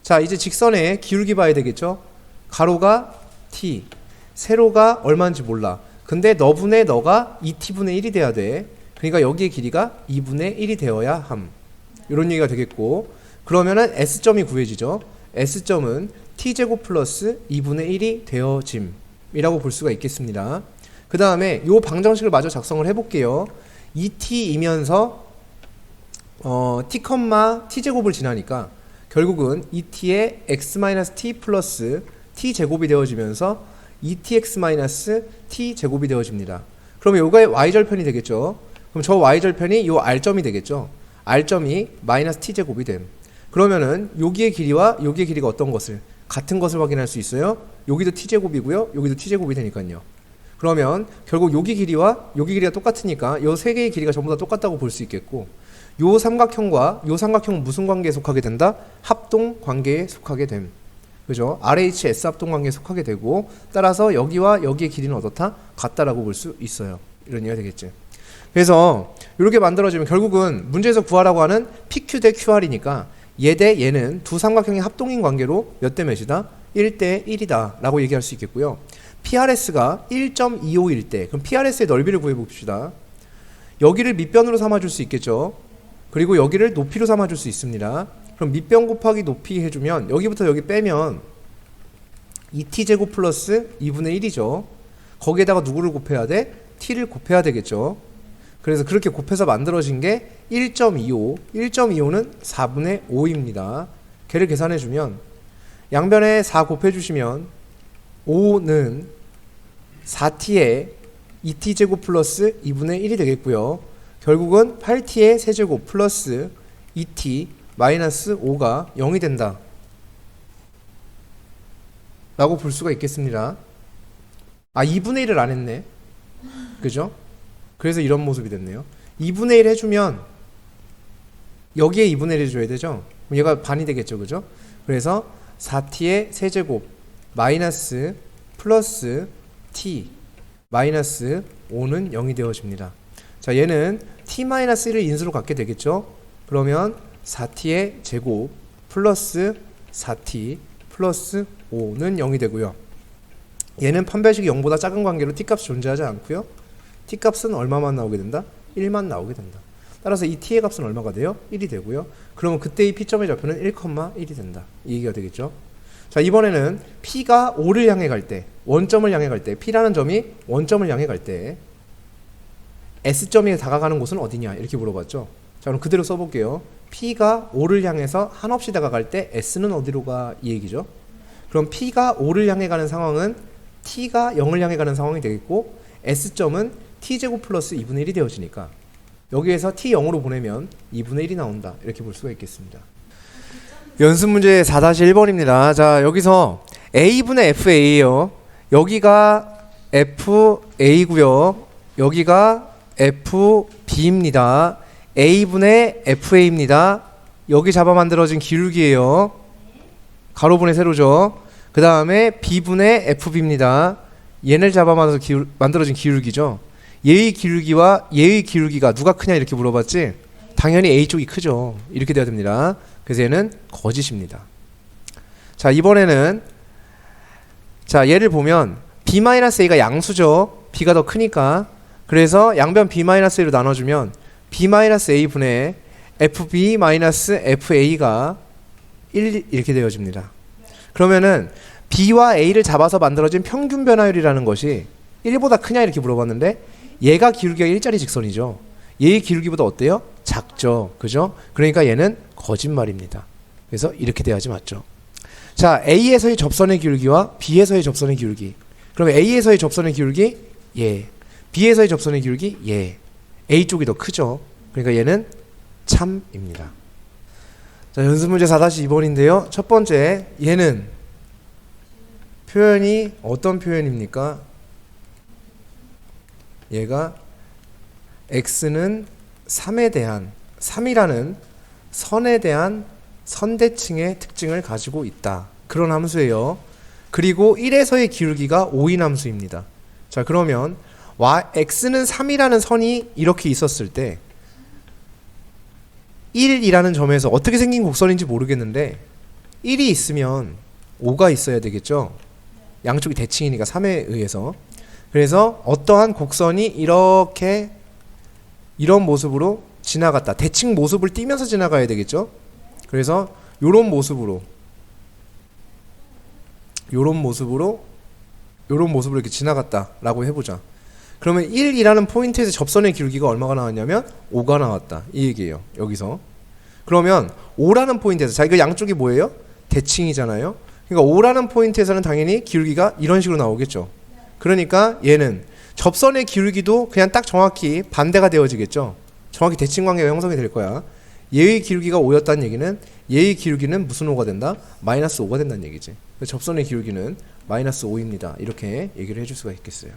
자, 이제 직선의 기울기 봐야 되겠죠. 가로가 t, 세로가 얼마인지 몰라. 근데 너분의 너가 2t분의 1이 돼야 돼. 그러니까 여기의 길이가 2분의 1이 되어야 함. 이런 얘기가 되겠고, 그러면은 s점이 구해지죠. s점은 t제곱 플러스 2분의 1이 되어짐 이라고 볼 수가 있겠습니다. 그 다음에 이 방정식을 마저 작성을 해볼게요. 2t이면서 t, t제곱을 지나니까 결국은 2t의 x-t 플러스 t제곱이 되어지면서 2tx-t제곱이 되어집니다. 그러면 요거의 y절편이 되겠죠. 그럼 저 y절편이 요 r점이 되겠죠. r점이 마이너스 t제곱이 됨. 그러면은 여기의 길이와 여기의 길이가 어떤 것을? 같은 것을 확인할 수 있어요. 여기도 t제곱이고요. 여기도 t제곱이 되니까요. 그러면 결국 여기 길이와 여기 길이가 똑같으니까 요 세 개의 길이가 전부 다 똑같다고 볼 수 있겠고, 요 삼각형과 요 삼각형은 무슨 관계에 속하게 된다? 합동 관계에 속하게 됨. 그죠? RHS 합동 관계에 속하게 되고, 따라서 여기와 여기의 길이는 어떻다? 같다라고 볼 수 있어요. 이런 이해가 되겠지. 그래서 이렇게 만들어지면 결국은 문제에서 구하라고 하는 PQ 대 QR이니까 얘 대 얘는 두 삼각형의 합동인 관계로 몇 대 몇이다? 1대 1이다 라고 얘기할 수 있겠고요. PRS가 1.25일 때, 그럼 PRS의 넓이를 구해봅시다. 여기를 밑변으로 삼아줄 수 있겠죠. 그리고 여기를 높이로 삼아줄 수 있습니다. 그럼 밑변 곱하기 높이 해주면 여기부터 여기 빼면 2t제곱 플러스 2분의 1이죠. 거기에다가 누구를 곱해야 돼? t를 곱해야 되겠죠. 그래서 그렇게 곱해서 만들어진 게 1.25, 1.25는 4분의 5입니다. 걔를 계산해주면 양변에 4 곱해주시면 5는 4t의 2t제곱 플러스 2분의 1이 되겠고요. 결국은 8t의 세제곱 플러스 2t 마이너스 5가 0이 된다 라고 볼 수가 있겠습니다. 아, 2분의 1을 안 했네. 그죠? 그래서 이런 모습이 됐네요. 2분의 1 해주면 여기에 2분의 1 해줘야 되죠. 그럼 얘가 반이 되겠죠. 그죠? 그래서 4t의 세제곱 마이너스 플러스 t 마이너스 5는 0이 되어집니다. 자, 얘는 t-1을 인수로 갖게 되겠죠. 그러면 4t의 제곱 플러스 4t 플러스 5는 0이 되고요. 얘는 판별식이 0보다 작은 관계로 t값이 존재하지 않고요. t값은 얼마만 나오게 된다? 1만 나오게 된다. 따라서 이 t의 값은 얼마가 돼요? 1이 되고요. 그러면 그때 이 p점의 좌표는 1,1이 된다. 이 얘기가 되겠죠. 자, 이번에는 p가 5를 향해 갈 때, 원점을 향해 갈 때, p라는 점이 원점을 향해 갈 때 s점에 다가가는 곳은 어디냐 이렇게 물어봤죠. 자, 그럼 그대로 써볼게요. p가 5를 향해서 한없이 다가갈 때 s는 어디로 가? 이 얘기죠. 그럼 p가 5를 향해 가는 상황은 t가 0을 향해 가는 상황이 되겠고 s점은 t제곱 플러스 2분의 1이 되어지니까 여기에서 t 0으로 보내면 2분의 1이 나온다. 이렇게 볼 수가 있겠습니다. 연습 문제 4-1번입니다. 자, 여기서 a분의 fa예요. 여기가 fa고요. 여기가 fb입니다. a분의 fa입니다. 여기 잡아 만들어진 기울기예요. 가로분의 세로죠. 그 다음에 b분의 fb입니다. 얘를 잡아 만들어진 기울기죠. 얘의 기울기와 얘의 기울기가 누가 크냐 이렇게 물어봤지? 당연히 a 쪽이 크죠. 이렇게 돼야 됩니다. 그래서 얘는 거짓입니다. 자, 이번에는 자, 얘를 보면 b-a가 양수죠. b가 더 크니까. 그래서 양변 b-a로 나눠주면 b-a분의 fb-fa가 1 이렇게 되어집니다. 그러면은 b와 a를 잡아서 만들어진 평균 변화율이라는 것이 1보다 크냐 이렇게 물어봤는데 얘가 기울기가 일자리 직선이죠. 얘의 기울기보다 어때요? 작죠. 그죠? 그러니까 얘는 거짓말입니다. 그래서 이렇게 돼야지 맞죠. 자, A에서의 접선의 기울기와 B에서의 접선의 기울기. 그러면 A에서의 접선의 기울기 예. B에서의 접선의 기울기 예. A 쪽이 더 크죠. 그러니까 얘는 참입니다. 자, 연습 문제 4-2번인데요. 첫 번째, 얘는 표현이 어떤 표현입니까? 얘가 x는 3에 대한 3이라는 선에 대한 선대칭의 특징을 가지고 있다. 그런 함수예요. 그리고 1에서의 기울기가 5인 함수입니다. 자, 그러면 x는 3이라는 선이 이렇게 있었을 때 1이라는 점에서 어떻게 생긴 곡선인지 모르겠는데 1이 있으면 5가 있어야 되겠죠. 양쪽이 대칭이니까 3에 의해서. 그래서 어떠한 곡선이 이렇게 이런 모습으로 지나갔다. 대칭 모습을 띄면서 지나가야 되겠죠. 그래서 요런 모습으로 이렇게 지나갔다라고 해보자. 그러면 1이라는 포인트에서 접선의 기울기가 얼마가 나왔냐면 5가 나왔다. 이 얘기예요. 여기서. 그러면 5라는 포인트에서 자, 이거 양쪽이 뭐예요? 대칭이잖아요. 그러니까 5라는 포인트에서는 당연히 기울기가 이런 식으로 나오겠죠. 그러니까 얘는 접선의 기울기도 그냥 딱 정확히 반대가 되어지겠죠. 정확히 대칭 관계가 형성이 될 거야. 얘의 기울기가 5였다는 얘기는 얘의 기울기는 무슨 5가 된다? 마이너스 5가 된다는 얘기지. 접선의 기울기는 마이너스 5입니다. 이렇게 얘기를 해줄 수가 있겠어요.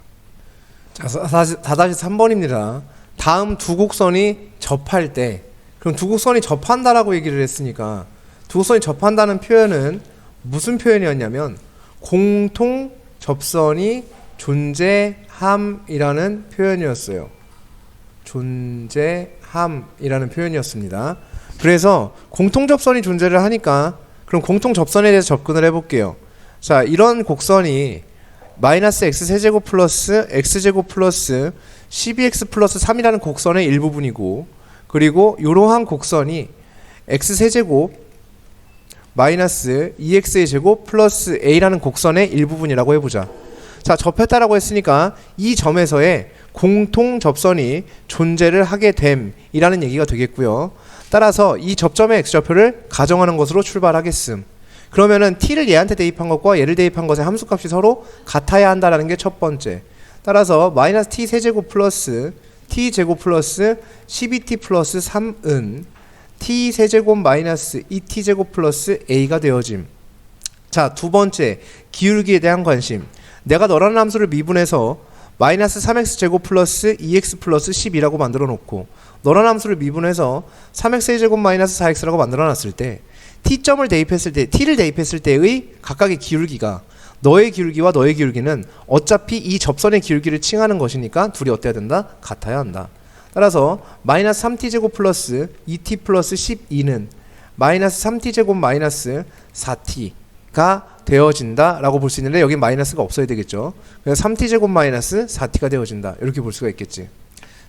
자, 4-3번입니다. 다음 두 곡선이 접할 때, 그럼 두 곡선이 접한다라고 얘기를 했으니까 두 곡선이 접한다는 표현은 무슨 표현이었냐면 공통 접선이 존재함이라는 표현이었어요. 존재함이라는 표현이었습니다. 그래서 공통 접선이 존재를 하니까 그럼 공통 접선에 대해서 접근을 해볼게요. 자, 이런 곡선이 마이너스 x세제곱 플러스 x제곱 플러스 12x 플러스 3이라는 곡선의 일부분이고, 그리고 이러한 곡선이 x세제곱 마이너스 2x의 제곱 플러스 a라는 곡선의 일부분이라고 해보자. 자, 접했다라고 했으니까 이 점에서의 공통 접선이 존재를 하게 됨이라는 얘기가 되겠고요. 따라서 이 접점의 x좌표를 가정하는 것으로 출발하겠음. 그러면은 t를 얘한테 대입한 것과 얘를 대입한 것의 함수값이 서로 같아야 한다는 게 첫 번째. 따라서 마이너스 t 세제곱 플러스 t 제곱 플러스 12t 플러스 3은 t 세제곱 마이너스 2t 제곱 플러스 a가 되어짐. 자, 두 번째, 기울기에 대한 관심. 내가 너라는 함수를 미분해서 마이너스 3x 제곱 플러스 2x 플러스 10이라고 만들어 놓고 너라는 함수를 미분해서 3x 제곱 마이너스 4x라고 만들어 놨을 때 t점을 대입했을 때, t를 대입했을 때의 각각의 기울기가 너의 기울기와 너의 기울기는 어차피 이 접선의 기울기를 칭하는 것이니까 둘이 어때야 된다? 같아야 한다. 따라서 마이너스 3t 제곱 플러스 2t 플러스 12는 마이너스 3t 제곱 마이너스 4t가 되어진다 라고 볼 수 있는데 여기 마이너스가 없어야 되겠죠. 그래서 3t 제곱 마이너스 4t가 되어진다 이렇게 볼 수가 있겠지.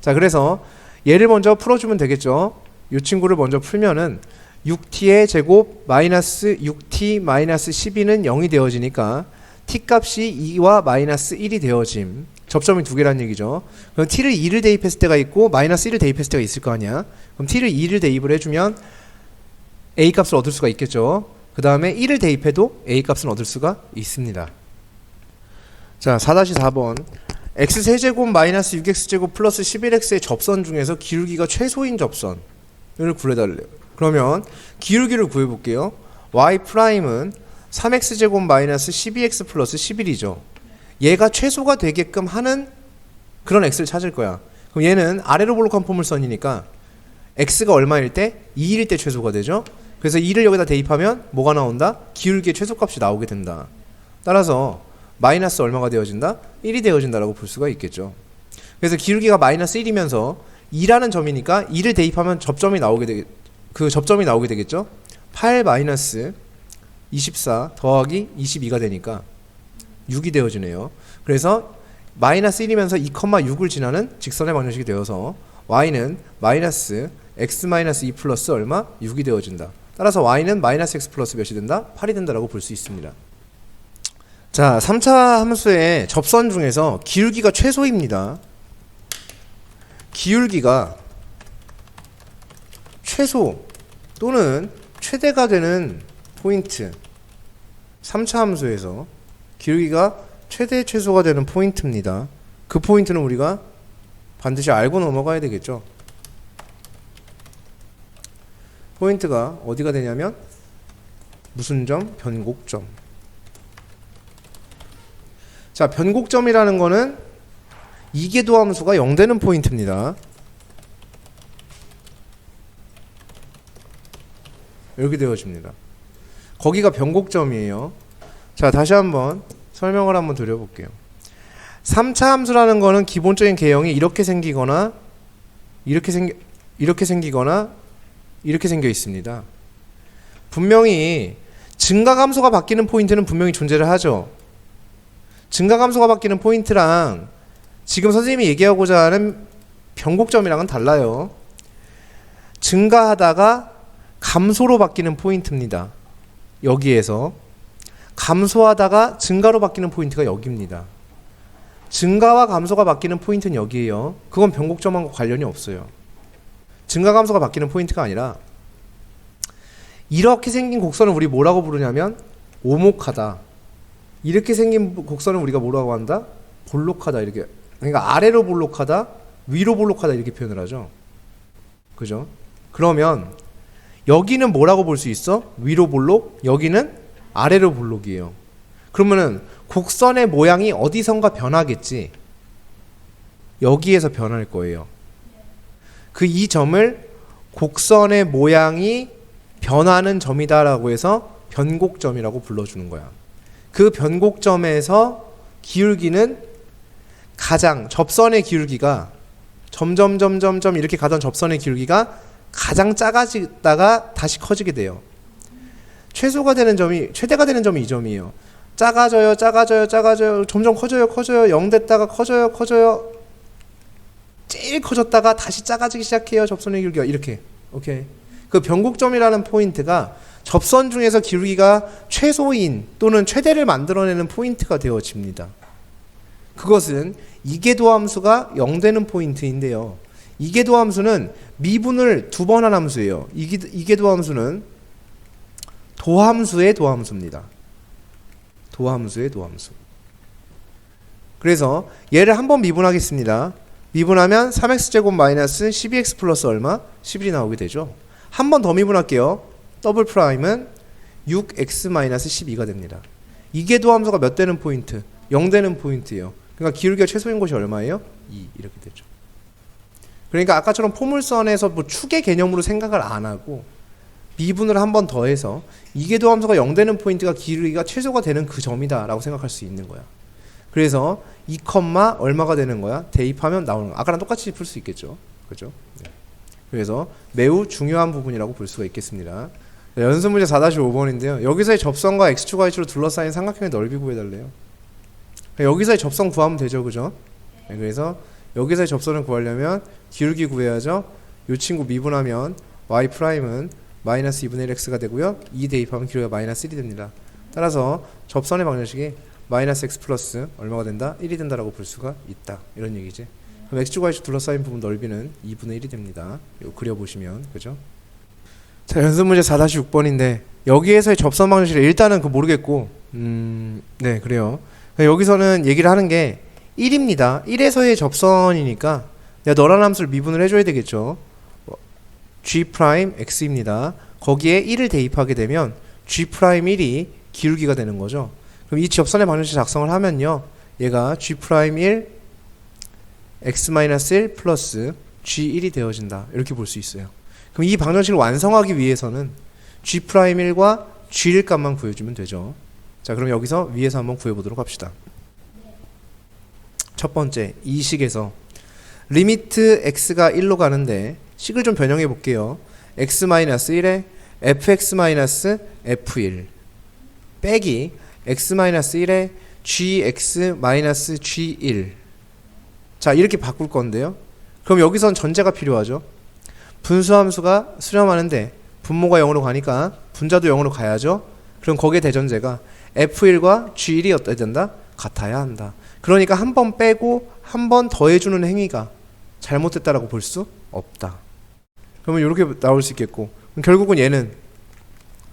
자, 그래서 얘를 먼저 풀어주면 되겠죠. 이 친구를 먼저 풀면은 6t의 제곱 마이너스 6t 마이너스 12는 0이 되어지니까 t값이 2와 마이너스 1이 되어짐. 접점이 두 개란 얘기죠. 그럼 t를 2를 대입했을 때가 있고 마이너스 1을 대입했을 때가 있을 거 아니야. 그럼 t를 2를 대입을 해주면 a 값을 얻을 수가 있겠죠. 그 다음에 1을 대입해도 a 값은 얻을 수가 있습니다. 자, 4-4번 x세제곱 마이너스 6x제곱 플러스 11x의 접선 중에서 기울기가 최소인 접선을 구해달래요. 그러면 기울기를 구해볼게요. y'은 3x제곱 마이너스 12x 플러스 11이죠. 얘가 최소가 되게끔 하는 그런 x를 찾을 거야. 그럼 얘는 아래로 볼록한 포물선이니까 x가 얼마일 때? 2일 때 최소가 되죠. 그래서 2를 여기다 대입하면 뭐가 나온다? 기울기의 최소값이 나오게 된다. 따라서 마이너스 얼마가 되어진다? 1이 되어진다라고 볼 수가 있겠죠. 그래서 기울기가 마이너스 1이면서 2라는 점이니까 2를 대입하면 접점이 나오게 되겠죠. 8 마이너스 24 더하기 22가 되니까 6이 되어지네요. 그래서 마이너스 1이면서 2,6을 지나는 직선의 방정식이 되어서 y는 마이너스 x 마이너스 2 플러스 얼마? 6이 되어진다. 따라서 y는 마이너스 x 플러스 몇이 된다? 8이 된다라고 볼 수 있습니다. 자, 3차 함수의 접선 중에서 기울기가 최소입니다. 기울기가 최소 또는 최대가 되는 포인트, 3차 함수에서 기울기가 최대 최소가 되는 포인트입니다. 그 포인트는 우리가 반드시 알고 넘어가야 되겠죠. 포인트가 어디가 되냐면 무슨 점? 변곡점. 자, 변곡점이라는 거는 이계도함수가 0 되는 포인트입니다. 이렇게 되어집니다. 거기가 변곡점이에요. 자, 다시 한번 설명을 한번 드려볼게요. 3차 함수라는 거는 기본적인 개형이 이렇게 생기거나 이렇게 생기거나 이렇게 생겨 있습니다. 분명히 증가감소가 바뀌는 포인트는 분명히 존재를 하죠. 증가감소가 바뀌는 포인트랑 지금 선생님이 얘기하고자 하는 변곡점이랑은 달라요. 증가하다가 감소로 바뀌는 포인트입니다. 여기에서 감소하다가 증가로 바뀌는 포인트가 여기입니다. 증가와 감소가 바뀌는 포인트는 여기에요. 그건 변곡점하고 관련이 없어요. 증가 감소가 바뀌는 포인트가 아니라 이렇게 생긴 곡선을 우리 뭐라고 부르냐면 오목하다. 이렇게 생긴 곡선을 우리가 뭐라고 한다? 볼록하다. 이렇게. 그러니까 아래로 볼록하다, 위로 볼록하다 이렇게 표현을 하죠. 그죠? 그러면 여기는 뭐라고 볼 수 있어? 위로 볼록, 여기는 아래로 볼록이에요. 그러면은 곡선의 모양이 어디선가 변하겠지. 여기에서 변할 거예요. 그 이 점을 곡선의 모양이 변하는 점이다라고 해서 변곡점이라고 불러주는 거야. 그 변곡점에서 기울기는 가장 접선의 기울기가 점점 이렇게 가던 접선의 기울기가 가장 작아지다가 다시 커지게 돼요. 최대가 되는 점이 이 점이에요. 작아져요. 점점 커져요. 0 됐다가 커져요. 제일 커졌다가 다시 작아지기 시작해요. 접선의 기울기가 이렇게. 오케이. 그 변곡점이라는 포인트가 접선 중에서 기울기가 최소인 또는 최대를 만들어내는 포인트가 되어집니다. 그것은 이계도함수가 0 되는 포인트인데요. 이계도함수는 미분을 2번 한 함수예요. 이계도함수는 도함수의 도함수입니다. 도함수의 도함수. 그래서 얘를 한번 미분하겠습니다. 미분하면 3x제곱 마이너스 12x 플러스 얼마? 11이 나오게 되죠. 한 번 더 미분할게요. 더블 프라임은 6x 마이너스 12가 됩니다. 이게 도함수가 몇 되는 포인트? 0 되는 포인트예요. 그러니까 기울기가 최소인 곳이 얼마예요? 2 이렇게 되죠. 그러니까 아까처럼 포물선에서 뭐 축의 개념으로 생각을 안 하고 미분을 한 번 더해서 이게 도함수가 0 되는 포인트가 기울기가 최소가 되는 그 점이다 라고 생각할 수 있는 거야. 그래서 2, 얼마가 되는 거야? 대입하면 나오는 거야. 아까랑 똑같이 풀 수 있겠죠. 그죠? 네. 그래서 매우 중요한 부분이라고 볼 수가 있겠습니다. 연습 문제 4-5번인데요. 여기서의 접선과 x축, y축으로 둘러싸인 삼각형의 넓이 구해달래요. 여기서의 접선 구하면 되죠. 그죠? 네, 그래서 여기서의 접선을 구하려면 기울기 구해야죠. 이 친구 미분하면 y 프라임은 마이너스 2분의 1x가 되고요. 2 대입하면 기울기가 마이너스 1이 됩니다. 따라서 접선의 방정식이 마이너스 x 플러스 얼마가 된다? 1이 된다라고 볼 수가 있다. 이런 얘기지. 그럼 x축 y축 둘러싸인 부분 넓이는 2분의 1이 됩니다. 이거 그려보시면 그죠? 자, 연습 문제 4-6번인데 여기에서의 접선 방정식을 일단은 모르겠고 네 그래요. 여기서는 얘기를 하는 게 1입니다. 1에서의 접선이니까 내가 너라는 함수를 미분을 해줘야 되겠죠. G'X입니다. 거기에 1을 대입하게 되면 G'1이 기울기가 되는 거죠. 그럼 이 접선의 방정식 작성을 하면요. 얘가 G'1 X-1 플러스 G1이 되어진다. 이렇게 볼 수 있어요. 그럼 이 방정식을 완성하기 위해서는 G'1과 G1 값만 구해주면 되죠. 자, 그럼 여기서 위에서 한번 구해보도록 합시다. 첫 번째, 이 식에서 리미트 x가 1로 가는데 식을 좀 변형해 볼게요. x-1에 fx-f1 빼기 x-1에 gx-g1. 자, 이렇게 바꿀 건데요. 그럼 여기선 전제가 필요하죠. 분수함수가 수렴하는데 분모가 0으로 가니까 분자도 0으로 가야죠. 그럼 거기에 대전제가 f1과 g1이 어때야 된다? 같아야 한다. 그러니까 한 번 빼고 한 번 더해주는 행위가 잘못됐다라고 볼 수 없다. 그러면 이렇게 나올 수 있겠고, 그럼 결국은 얘는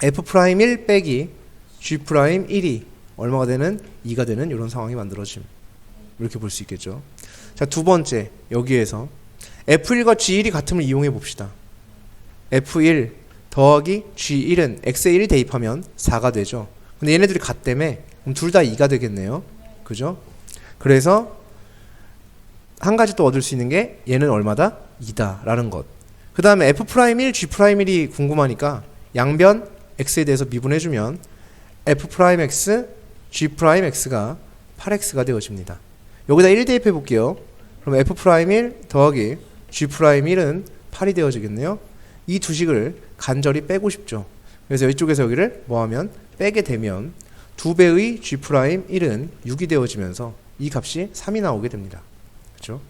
f'1 빼기 g'1이 얼마가 되는? 2가 되는 이런 상황이 만들어짐. 이렇게 볼 수 있겠죠. 자, 두 번째, 여기에서 f1과 g1이 같음을 이용해 봅시다. f1 더하기 g1은 x에 1 대입하면 4가 되죠. 근데 얘네들이 같다며, 그럼 둘 다 2가 되겠네요. 그죠? 그래서 한 가지 또 얻을 수 있는 게 얘는 얼마다? 2다 라는 것. 그 다음에 f'1, g'1이 궁금하니까 양변 x에 대해서 미분해주면 f'x, g'x가 8x가 되어집니다. 여기다 1 대입해 볼게요. 그럼 f'1 더하기 g'1은 8이 되어지겠네요. 이 두 식을 간절히 빼고 싶죠. 그래서 이쪽에서 여기를 뭐하면 빼게 되면 2배의 g'1은 6이 되어지면서 이 값이 3이 나오게 됩니다. 그렇죠?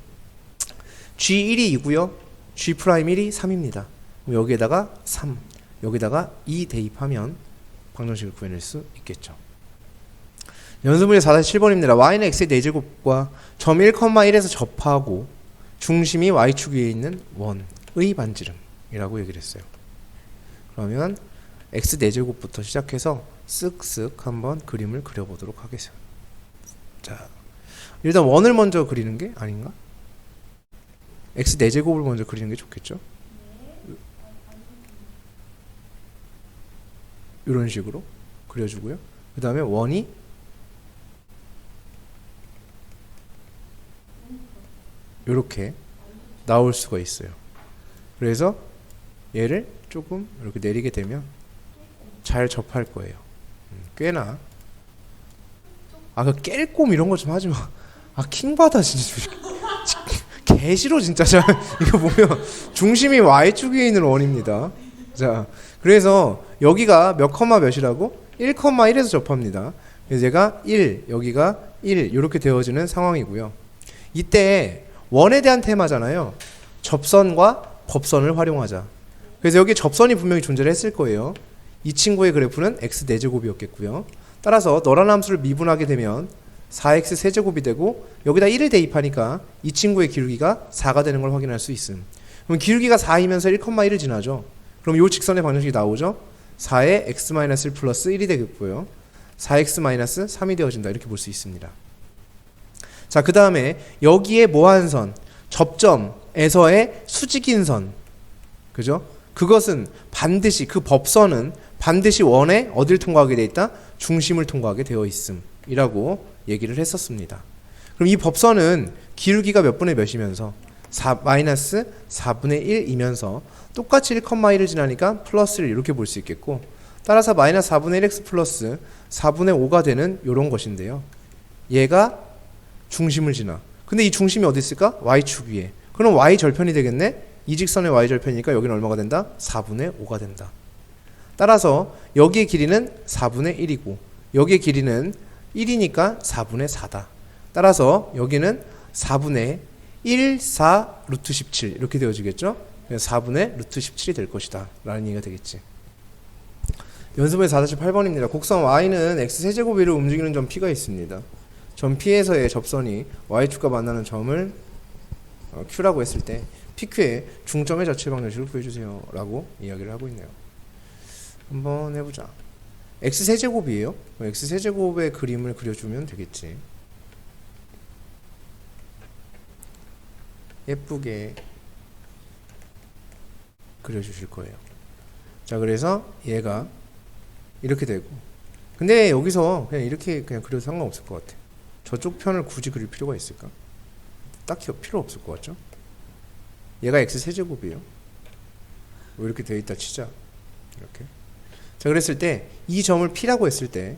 g1이 2고요. g'1이 3입니다. 그럼 여기에다가 3, 여기다가 2 대입하면 방정식을 구해낼 수 있겠죠. 연습문제 4-7번입니다. y는 x의 4제곱과 점 1,1에서 접하고 중심이 y축 위에 있는 원의 반지름이라고 얘기를 했어요. 그러면 x 4제곱부터 시작해서 쓱쓱 한번 그림을 그려보도록 하겠습니다. 자, 일단 원을 먼저 그리는 게 아닌가? x 4제곱을 먼저 그리는 게 좋겠죠? 이런 식으로 그려주고요. 그 다음에 원이 이렇게 나올 수가 있어요. 그래서 얘를 조금 이렇게 내리게 되면 잘 접할 거예요. 꽤나. 그 깰꼼 이런 거 좀 하지 마. 킹받아 진짜. 개 싫어 진짜. 자, 이거 보면 중심이 y축 위에 있는 원입니다. 자, 그래서 여기가 몇 컴마 몇이라고? 1,1에서 접합니다. 그래서 얘가 1, 여기가 1 이렇게 되어지는 상황이고요. 이때 원에 대한 테마잖아요. 접선과 법선을 활용하자. 그래서 여기 접선이 분명히 존재를 했을 거예요. 이 친구의 그래프는 x 4제곱이었겠고요. 따라서 너라는 함수를 미분하게 되면 4x 세제곱이 되고 여기다 1을 대입하니까 이 친구의 기울기가 4가 되는 걸 확인할 수 있음. 그럼 기울기가 4이면서 1,1을 지나죠. 그럼 이 직선의 방정식이 나오죠. 4의 x-1 플러스 1이 되겠고요. 4x-3이 되어진다. 이렇게 볼 수 있습니다. 자, 그 다음에 여기에 뭐한 선? 접점에서의 수직인 선. 그죠? 그것은 반드시, 그 법선은 반드시 원에 어딜 통과하게 돼 있다? 중심을 통과하게 되어 있음. 이라고 얘기를 했었습니다. 그럼 이 법선은 기울기가 몇 분의 몇이면서 마이너스 4분의 1이면서 똑같이 1,1을 지나니까 플러스를 이렇게 볼 수 있겠고, 따라서 마이너스 4분의 1x 플러스 4분의 5가 되는 이런 것인데요. 얘가 중심을 지나. 근데 이 중심이 어디 있을까? y축 위에. 그럼 y절편이 되겠네? 이 직선의 y절편이니까 여기는 얼마가 된다? 4분의 5가 된다. 따라서 여기의 길이는 4분의 1이고 여기의 길이는 1이니까 4분의 4다. 따라서 여기는 4분의 1, 4, 루트 17 이렇게 되어지겠죠? 4분의 루트 17이 될 것이다 라는 얘기가 되겠지. 연습의 4-8번입니다. 곡선 y는 x 세제곱 위로 움직이는 점 P가 있습니다. 점 P에서의 접선이 y축과 만나는 점을 Q라고 했을 때 PQ의 중점의 자체 방정식을 구해주세요 라고 이야기를 하고 있네요. 한번 해보자. x 세제곱이에요. x 세제곱의 그림을 그려주면 되겠지. 예쁘게 그려주실 거예요. 자, 그래서 얘가 이렇게 되고, 근데 여기서 그냥 이렇게 그냥 그려도 상관없을 것 같아. 저쪽 편을 굳이 그릴 필요가 있을까? 딱히 필요 없을 것 같죠? 얘가 x 세제곱이에요. 뭐 이렇게 되어 있다 치자. 이렇게. 자, 그랬을 때 이 점을 P라고 했을 때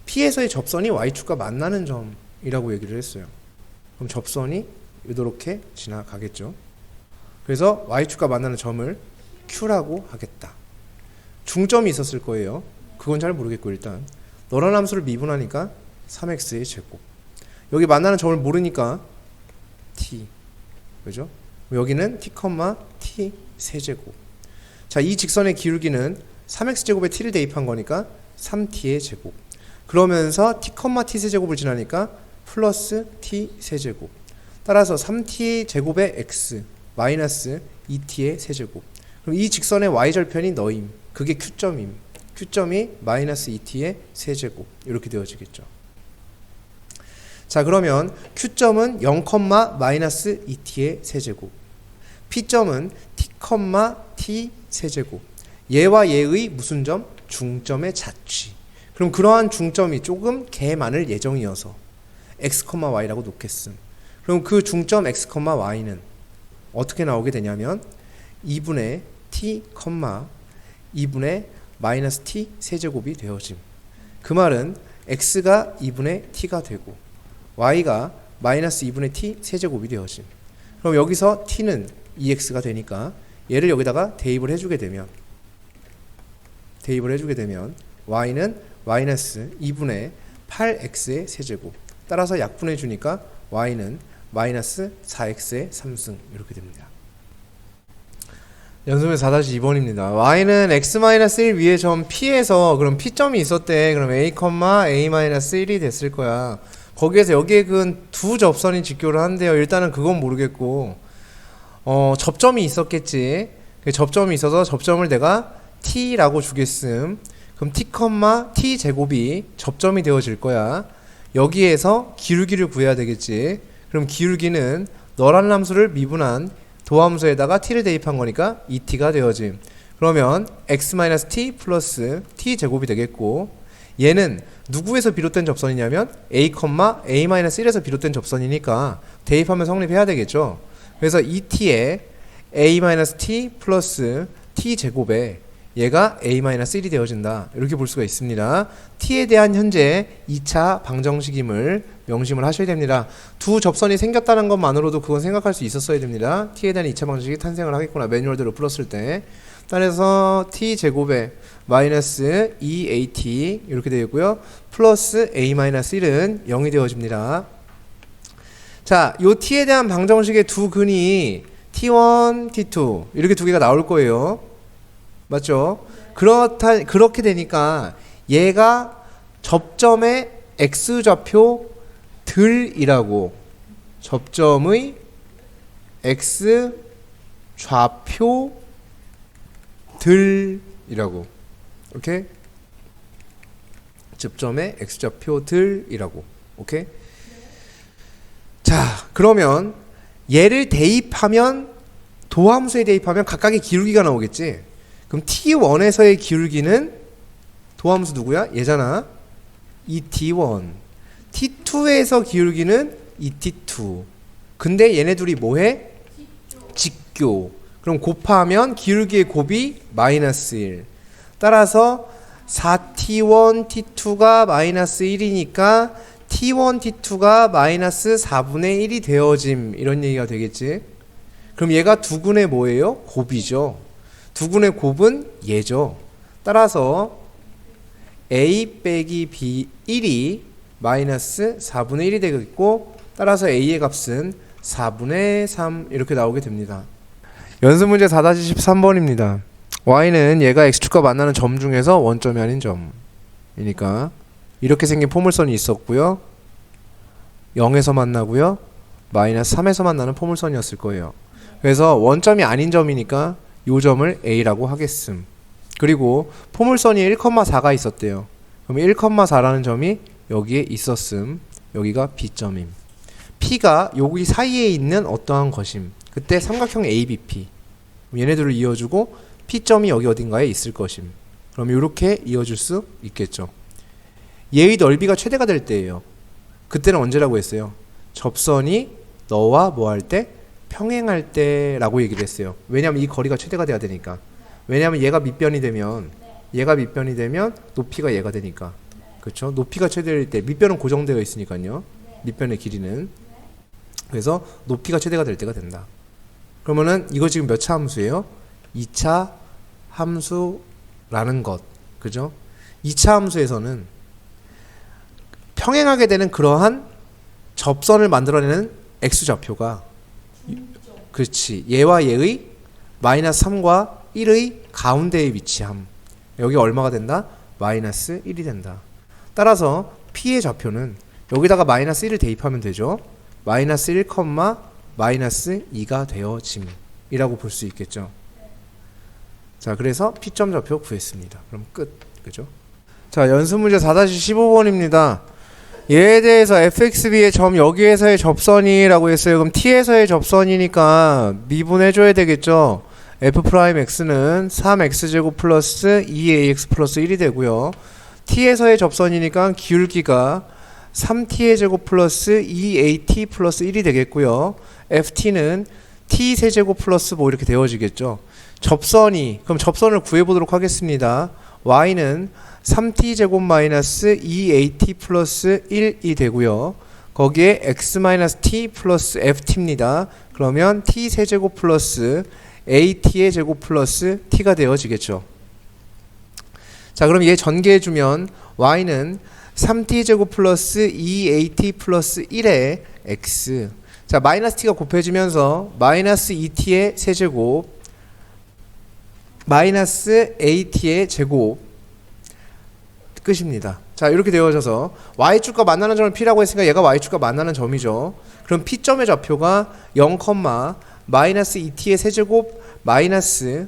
P에서의 접선이 y축과 만나는 점이라고 얘기를 했어요. 그럼 접선이 이렇게 지나가겠죠. 그래서 y축과 만나는 점을 Q라고 하겠다. 중점이 있었을 거예요. 그건 잘 모르겠고, 일단 너란 함수를 미분하니까 3x의 제곱. 여기 만나는 점을 모르니까 t, 그죠? 여기는 t, t 세제곱. 자, 이 직선의 기울기는 3x제곱에 t를 대입한 거니까 3t의 제곱. 그러면서 t, t 세제곱을 지나니까 플러스 t 세제곱. 따라서 3t 제곱의 x 마이너스 2t의 세제곱. 그럼 이 직선의 y절편이 너임. 그게 Q점임. Q점이 마이너스 2t의 세제곱. 이렇게 되어지겠죠. 자, 그러면 Q점은 0, 마이너스 2t의 세제곱. P점은 t, t 세제곱. 얘와 얘의 무슨 점? 중점의 자취. 그럼 그러한 중점이 조금 개많을 예정이어서 x, y라고 놓겠음. 그럼 그 중점 x, y는 어떻게 나오게 되냐면 2분의 t, 2분의 마이너스 t 세제곱이 되어짐. 그 말은 x가 2분의 t가 되고 y가 마이너스 2분의 t 세제곱이 되어짐. 그럼 여기서 t는 2x가 되니까 얘를 여기다가 대입을 해주게 되면 y는 마이너스 2분의 8x의 세제곱. 따라서 약분해 주니까 y는 마이너스 4x의 3승 이렇게 됩니다. 연습의 4-2번입니다. y는 x-1 위에 점 P에서 그럼 P점이 있었대. 그럼 a, a-1이 됐을 거야. 거기에서 여기에 그 두 접선이 직교를 한대요. 일단은 그건 모르겠고 접점이 있었겠지. 접점이 있어서 접점을 내가 t라고 주겠음. 그럼 t, t 제곱이 접점이 되어질 거야. 여기에서 기울기를 구해야 되겠지. 그럼 기울기는 너란 함수를 미분한 도함수에다가 t를 대입한 거니까 2t가 되어짐. 그러면 x-t 플러스 t 제곱이 되겠고, 얘는 누구에서 비롯된 접선이냐면 a, a-1에서 비롯된 접선이니까 대입하면 성립해야 되겠죠. 그래서 2t에 a-t 플러스 t 제곱에 얘가 a-1이 되어진다. 이렇게 볼 수가 있습니다. t에 대한 현재 2차 방정식임을 명심을 하셔야 됩니다. 두 접선이 생겼다는 것만으로도 그건 생각할 수 있었어야 됩니다. t에 대한 2차 방정식이 탄생을 하겠구나. 매뉴얼대로 풀었을 때. 따라서 t 제곱에 마이너스 2at 이렇게 되고요. 플러스 a-1은 0이 되어집니다. 자, 요 t에 대한 방정식의 두 근이 t1, t2 이렇게 두 개가 나올 거예요. 맞죠? 그렇게 되니까 얘가 접점의 x좌표 들이라고, 접점의 x좌표 들이라고, 오케이? 접점의 x좌표 들이라고, 오케이? 자, 그러면 얘를 대입하면, 도함수에 대입하면 각각의 기울기가 나오겠지? 그럼 t1에서의 기울기는 도함수 누구야? 얘잖아. 2t1. t2에서 기울기는 2t2. 근데 얘네 둘이 뭐해? 직교. 그럼 곱하면 기울기의 곱이 마이너스 1. 따라서 4t1, t2가 마이너스 1이니까 t1, t2가 마이너스 4분의 1이 되어짐. 이런 얘기가 되겠지. 그럼 얘가 두근의 뭐예요? 곱이죠. 두근의 곱은 얘죠. 따라서 a 빼기 b 1이 마이너스 4분의 1이 되겠고, 따라서 a의 값은 4분의 3 이렇게 나오게 됩니다. 연습 문제 4-13번입니다. y는 얘가 x축과 만나는 점 중에서 원점이 아닌 점이니까 이렇게 생긴 포물선이 있었고요. 0에서 만나고요. 마이너스 3에서 만나는 포물선이었을 거예요. 그래서 원점이 아닌 점이니까 이 점을 A라고 하겠음. 그리고 포물선이 1,4가 있었대요. 그럼 1,4라는 점이 여기에 있었음. 여기가 B점임. P가 여기 사이에 있는 어떠한 것임. 그때 삼각형 ABP. 얘네들을 이어주고 P점이 여기 어딘가에 있을 것임. 그럼 이렇게 이어줄 수 있겠죠. 얘의 넓이가 최대가 될 때예요. 그때는 언제라고 했어요? 접선이 너와 뭐 할 때? 평행할 때라고 얘기를 했어요. 왜냐하면 이 거리가 최대가 돼야 되니까. 왜냐하면 얘가 밑변이 되면 높이가 얘가 되니까. 그렇죠? 높이가 최대일 때 밑변은 고정되어 있으니까요. 밑변의 길이는. 그래서 높이가 최대가 될 때가 된다. 그러면은 이거 지금 몇 차 함수예요? 2차 함수라는 것. 그죠? 2차 함수에서는 평행하게 되는 그러한 접선을 만들어내는 x좌표가 그렇지. 얘와 얘의 마이너스 3과 1의 가운데에 위치함. 여기 얼마가 된다? 마이너스 1이 된다. 따라서 P의 좌표는 여기다가 마이너스 1을 대입하면 되죠. 마이너스 1, 마이너스 2가 되어짐 이라고 볼 수 있겠죠. 자, 그래서 P점 좌표 구했습니다. 그럼 끝. 그죠? 자, 연습 문제 4-15번입니다. 얘에 대해서 fxb의 점 여기에서의 접선이라고 했어요. 그럼 t에서의 접선이니까 미분해줘야 되겠죠. f'x는 3x제곱 플러스 2ax 플러스 1이 되고요. t에서의 접선이니까 기울기가 3t의 제곱 플러스 2at 플러스 1이 되겠고요. ft는 t 세제곱 플러스 뭐 이렇게 되어지겠죠. 접선이, 그럼 접선을 구해보도록 하겠습니다. y는 3t 제곱 마이너스 2at 플러스 1이 되고요. 거기에 x 마이너스 t 플러스 ft입니다. 그러면 t 세제곱 플러스 at의 제곱 플러스 t가 되어지겠죠. 자, 그럼 얘 전개해주면 y는 3t 제곱 플러스 2at 플러스 1의 x. 자, 마이너스 t가 곱해지면서 마이너스 2t의 세제곱 마이너스 at의 제곱 끝입니다. 자, 이렇게 되어져서 y축과 만나는 점을 P라고 했으니까 얘가 y축과 만나는 점이죠. 그럼 P점의 좌표가 0, 마이너스 2t의 세제곱 마이너스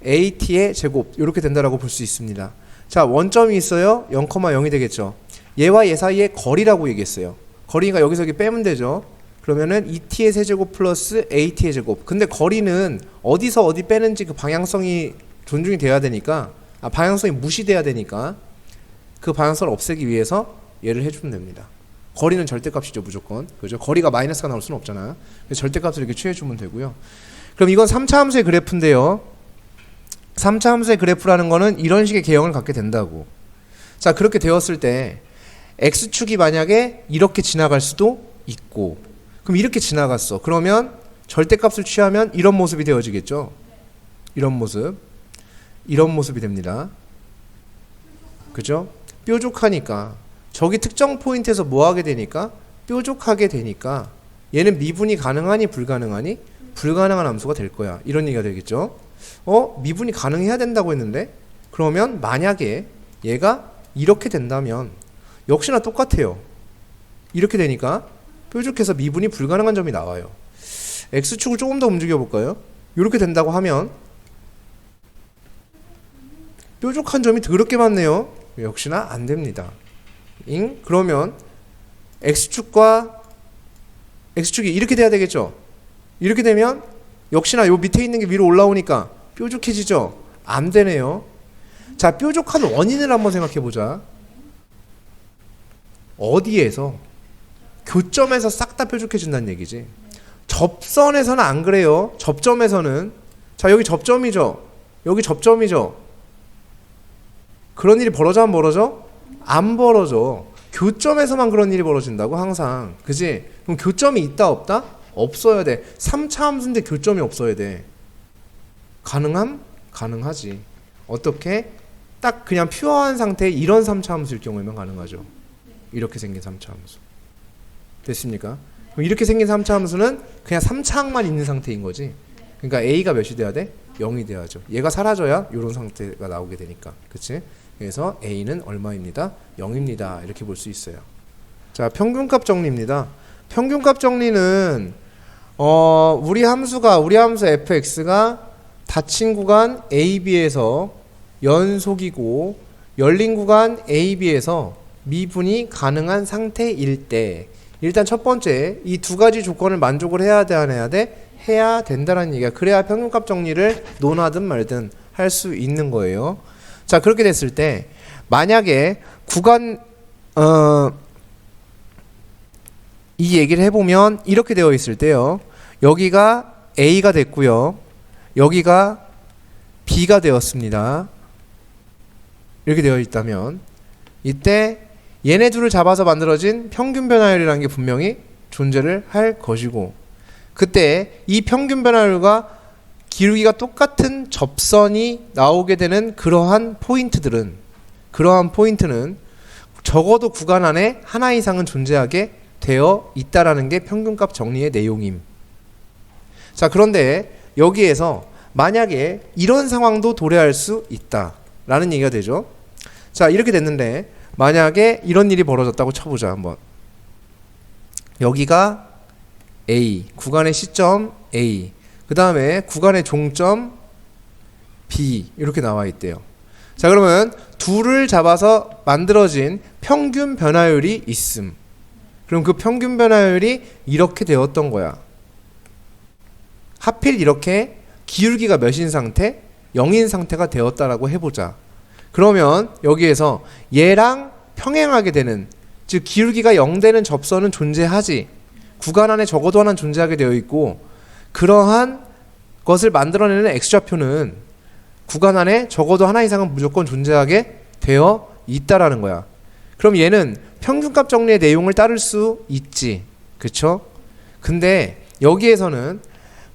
at의 제곱 이렇게 된다라고 볼 수 있습니다. 자, 원점이 있어요. 0, 0이 되겠죠. 얘와 얘 사이의 거리라고 얘기했어요. 거리니까 여기서 여기 빼면 되죠. 그러면은 2t의 세제곱 플러스 at의 제곱. 근데 거리는 어디서 어디 빼는지 그 방향성이 존중이 돼야 되니까 방향성이 무시돼야 되니까 그 방향성을 없애기 위해서 얘를 해주면 됩니다. 거리는 절대값이죠, 무조건. 그죠? 거리가 마이너스가 나올 수는 없잖아. 그래서 절대값을 이렇게 취해주면 되고요. 그럼 이건 3차 함수의 그래프인데요. 3차 함수의 그래프라는 거는 이런 식의 개형을 갖게 된다고. 자, 그렇게 되었을 때 x축이 만약에 이렇게 지나갈 수도 있고, 그럼 이렇게 지나갔어. 그러면 절대값을 취하면 이런 모습이 되어지겠죠. 이런 모습이 됩니다. 그죠? 뾰족하니까 저기 특정 포인트에서 뭐 하게 되니까 뾰족하게 되니까 얘는 미분이 가능하니 불가능하니? 불가능한 함수가 될 거야. 이런 얘기가 되겠죠. 미분이 가능해야 된다고 했는데 그러면 만약에 얘가 이렇게 된다면 역시나 똑같아요. 이렇게 되니까 뾰족해서 미분이 불가능한 점이 나와요. x축을 조금 더 움직여 볼까요? 이렇게 된다고 하면 뾰족한 점이 더럽게 많네요. 역시나 안 됩니다. 그러면 x축이 이렇게 돼야 되겠죠. 이렇게 되면 역시나 요 밑에 있는 게 위로 올라오니까 뾰족해지죠. 안 되네요. 자, 뾰족한 원인을 한번 생각해 보자. 어디에서? 교점에서 싹 다 뾰족해진다는 얘기지. 접선에서는 안 그래요. 접점에서는. 자, 여기 접점이죠. 여기 접점이죠. 그런 일이 벌어져 안 벌어져? 안 벌어져. 교점에서만 그런 일이 벌어진다고 항상. 그지? 그럼 교점이 있다 없다? 없어야 돼. 3차 함수인데 교점이 없어야 돼. 가능함? 가능하지. 어떻게? 딱 그냥 퓨어한 상태의 이런 3차 함수일 경우에만 가능하죠. 이렇게 생긴 3차 함수. 됐습니까? 그럼 이렇게 생긴 3차 함수는 그냥 3차항만 있는 상태인 거지. 그러니까 a가 몇이 돼야 돼? 0이 돼야죠. 얘가 사라져야 이런 상태가 나오게 되니까. 그치? 그래서 a는 얼마입니다? 0입니다. 이렇게 볼 수 있어요. 자, 평균값 정리입니다. 평균값 정리는 우리 함수 fx가 닫힌 구간 AB에서 연속이고 열린 구간 AB에서 미분이 가능한 상태일 때, 일단 첫 번째 이 두 가지 조건을 만족을 해야 돼, 안 해야 돼? 해야 된다는 얘기야. 그래야 평균값 정리를 논하든 말든 할 수 있는 거예요. 자, 그렇게 됐을 때 만약에 구간 이 얘기를 해보면 이렇게 되어 있을 때요, 여기가 A가 됐고요, 여기가 B가 되었습니다. 이렇게 되어 있다면 이때 얘네 둘을 잡아서 만들어진 평균 변화율이라는 게 분명히 존재를 할 것이고, 그때 이 평균 변화율과 기울기가 똑같은 접선이 나오게 되는 그러한 포인트는 적어도 구간 안에 하나 이상은 존재하게 되어 있다라는 게 평균값 정리의 내용임. 자, 그런데 여기에서 만약에 이런 상황도 도래할 수 있다라는 얘기가 되죠. 자, 이렇게 됐는데 만약에 이런 일이 벌어졌다고 쳐보자. 한번 여기가 A, 구간의 시점 A, 그 다음에 구간의 종점 B 이렇게 나와 있대요. 자, 그러면 둘을 잡아서 만들어진 평균 변화율이 있음. 그럼 그 평균 변화율이 이렇게 되었던 거야. 하필 이렇게 기울기가 몇인 상태? 0인 상태가 되었다라고 해보자. 그러면 여기에서 얘랑 평행하게 되는, 즉 기울기가 0 되는 접선은 존재하지, 구간 안에 적어도 하나는 존재하게 되어 있고, 그러한 것을 만들어내는 X좌표는 구간 안에 적어도 하나 이상은 무조건 존재하게 되어 있다라는 거야. 그럼 얘는 평균값 정리의 내용을 따를 수 있지, 그쵸? 근데 여기에서는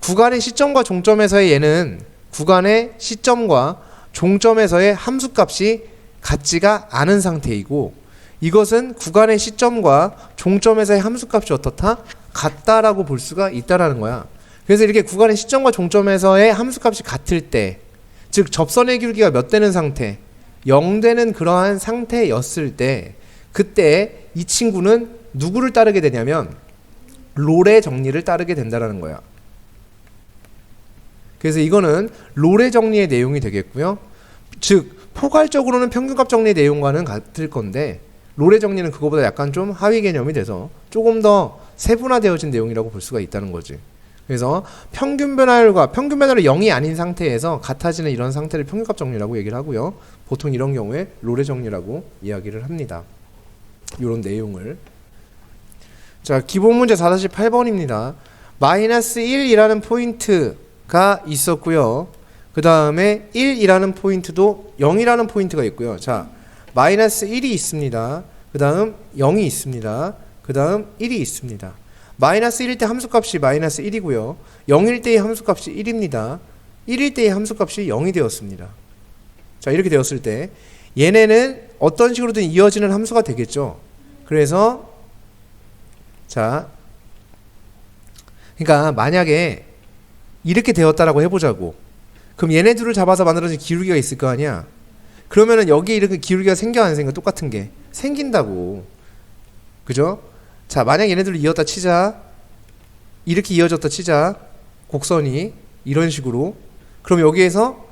구간의 시점과 종점에서의 얘는 구간의 시점과 종점에서의 함수값이 같지가 않은 상태이고, 이것은 구간의 시점과 종점에서의 함수값이 어떻다? 같다라고 볼 수가 있다라는 거야. 그래서 이렇게 구간의 시점과 종점에서의 함수값이 같을 때, 즉 접선의 기울기가 몇 되는 상태? 0 되는 그러한 상태였을 때, 그때 이 친구는 누구를 따르게 되냐면 롤의 정리를 따르게 된다라는 거야. 그래서 이거는 롤의 정리의 내용이 되겠고요. 즉 포괄적으로는 평균값 정리의 내용과는 같을 건데, 롤의 정리는 그거보다 약간 좀 하위 개념이 돼서 조금 더 세분화되어진 내용이라고 볼 수가 있다는 거지. 그래서 평균 변화율이 0이 아닌 상태에서 같아지는 이런 상태를 평균값 정리라고 얘기를 하고요. 보통 이런 경우에 롤의 정리라고 이야기를 합니다. 이런 내용을. 자, 기본 문제 4-8번입니다. 마이너스 1이라는 포인트가 있었고요. 그 다음에 1이라는 포인트도 0이라는 포인트가 있고요. 자, 마이너스 1이 있습니다. 그 다음 0이 있습니다. 그 다음 1이 있습니다. 마이너스 1일 때 함수값이 마이너스 1이고요. 0일 때의 함수값이 1입니다. 1일 때의 함수값이 0이 되었습니다. 자, 이렇게 되었을 때 얘네는 어떤 식으로든 이어지는 함수가 되겠죠. 그래서 자, 그러니까 만약에 이렇게 되었다라고 해보자고. 그럼 얘네 둘을 잡아서 만들어진 기울기가 있을 거 아니야. 그러면은 여기에 이렇게 기울기가 생겨 안 생겨? 똑같은 게 생긴다고. 그죠? 자, 만약 얘네들을 이었다 치자. 이렇게 이어졌다 치자. 곡선이 이런 식으로. 그럼 여기에서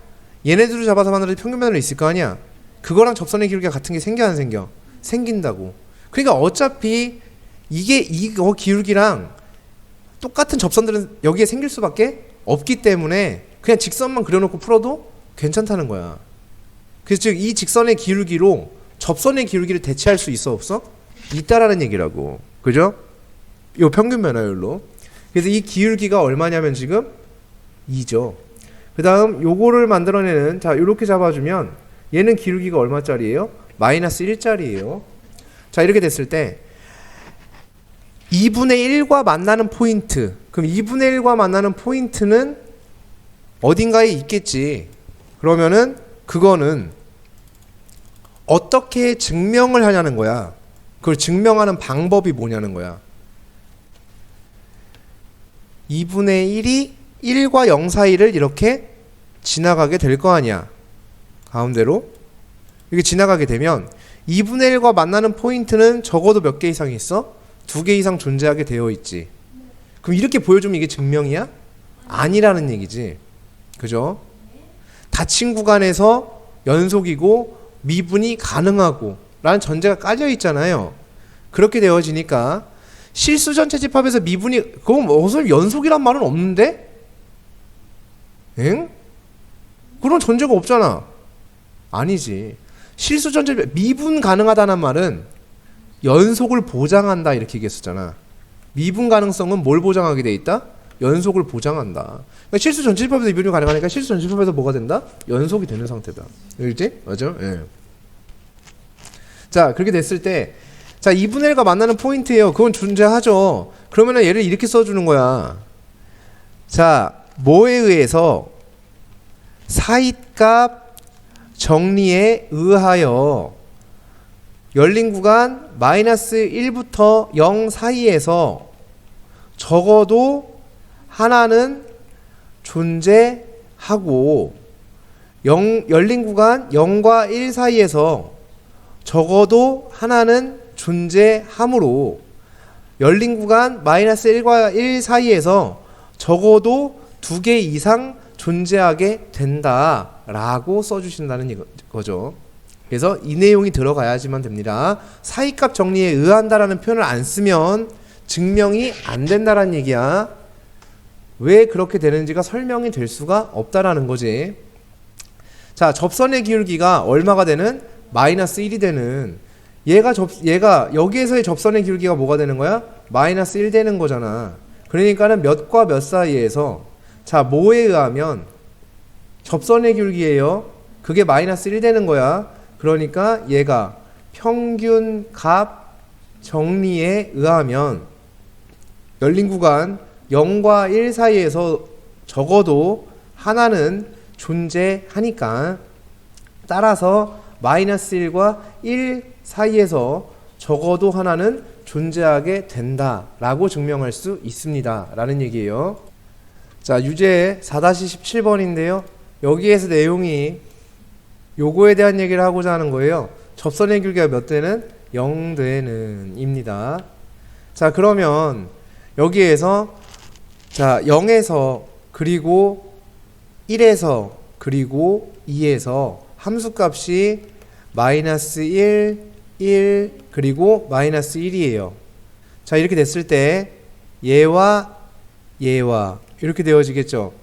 얘네들을 잡아서 만들어진 평균 변화율이 있을 거 아니야. 그거랑 접선의 기울기가 같은 게 생겨 안 생겨? 생긴다고. 그러니까 어차피 이거 기울기랑 똑같은 접선들은 여기에 생길 수밖에 없기 때문에 그냥 직선만 그려놓고 풀어도 괜찮다는 거야. 그래서 즉 이 직선의 기울기로 접선의 기울기를 대체할 수 있어 없어? 있다라는 얘기라고. 그죠? 요 평균 변화율로. 그래서 이 기울기가 얼마냐면 지금 2죠. 그 다음 요거를 만들어내는, 자, 요렇게 잡아주면 얘는 기울기가 얼마짜리예요? 마이너스 1짜리예요. 자, 이렇게 됐을 때 2분의 1과 만나는 포인트. 그럼 2분의 1과 만나는 포인트는 어딘가에 있겠지. 그러면은 그거는 어떻게 증명을 하냐는 거야. 그걸 증명하는 방법이 뭐냐는 거야. 2분의 1이 1과 0 사이를 이렇게 지나가게 될 거 아니야. 가운데로 이렇게 지나가게 되면 2분의 1과 만나는 포인트는 적어도 몇 개 이상 있어? 2개 이상 존재하게 되어 있지. 그럼 이렇게 보여주면 이게 증명이야? 아니라는 얘기지. 그죠? 닫힌 구간에서 연속이고 미분이 가능하고 라는 전제가 깔려 있잖아요. 그렇게 되어지니까 실수 전체 집합에서 미분이, 그건 무슨 연속이란 말은 없는데? 엥? 그런 전제가 없잖아. 아니지. 실수 전체 미분 가능하다는 말은 연속을 보장한다 이렇게 얘기했었잖아. 미분 가능성은 뭘 보장하게 돼 있다? 연속을 보장한다. 그러니까 실수 전체 집합에서 미분이 가능하니까 실수 전체 집합에서 뭐가 된다? 연속이 되는 상태다. 알지? 맞아? 예. 자, 그렇게 됐을 때, 자, 2분의 1과 만나는 포인트예요. 그건 존재하죠. 그러면은 얘를 이렇게 써주는 거야. 자, 뭐에 의해서 사이값 정리에 의하여 열린 구간 마이너스 1부터 0 사이에서 적어도 하나는 존재하고 열린 구간 0과 1 사이에서 적어도 하나는 존재하므로 열린 구간 마이너스 1과 1 사이에서 적어도 2개 이상 존재하게 된다라고 써주신다는 거죠. 그래서 이 내용이 들어가야지만 됩니다. 사이값 정리에 의한다라는 표현을 안 쓰면 증명이 안 된다라는 얘기야. 왜 그렇게 되는지가 설명이 될 수가 없다라는 거지. 자, 접선의 기울기가 얼마가 되는? 마이너스 1이 되는. 얘가 여기에서의 접선의 기울기가 뭐가 되는 거야? 마이너스 1 되는 거잖아. 그러니까는 몇과 몇 사이에서, 자, 뭐에 의하면 접선의 기울기예요. 그게 마이너스 1 되는 거야. 그러니까 얘가 평균 값 정리에 의하면 열린 구간 0과 1 사이에서 적어도 하나는 존재하니까, 따라서 마이너스 1과 1 사이에서 적어도 하나는 존재하게 된다라고 증명할 수 있습니다 라는 얘기예요. 자, 유제 4-17번인데요 여기에서 내용이 요거에 대한 얘기를 하고자 하는 거예요. 접선의 기울기가 몇 되는? 0 되는 입니다. 자, 그러면 여기에서, 자, 0에서 그리고 1에서 그리고 2에서 함수값이 마이너스 1, 1 그리고 마이너스 1이에요. 자, 이렇게 됐을 때 얘와 얘와 이렇게 되어지겠죠.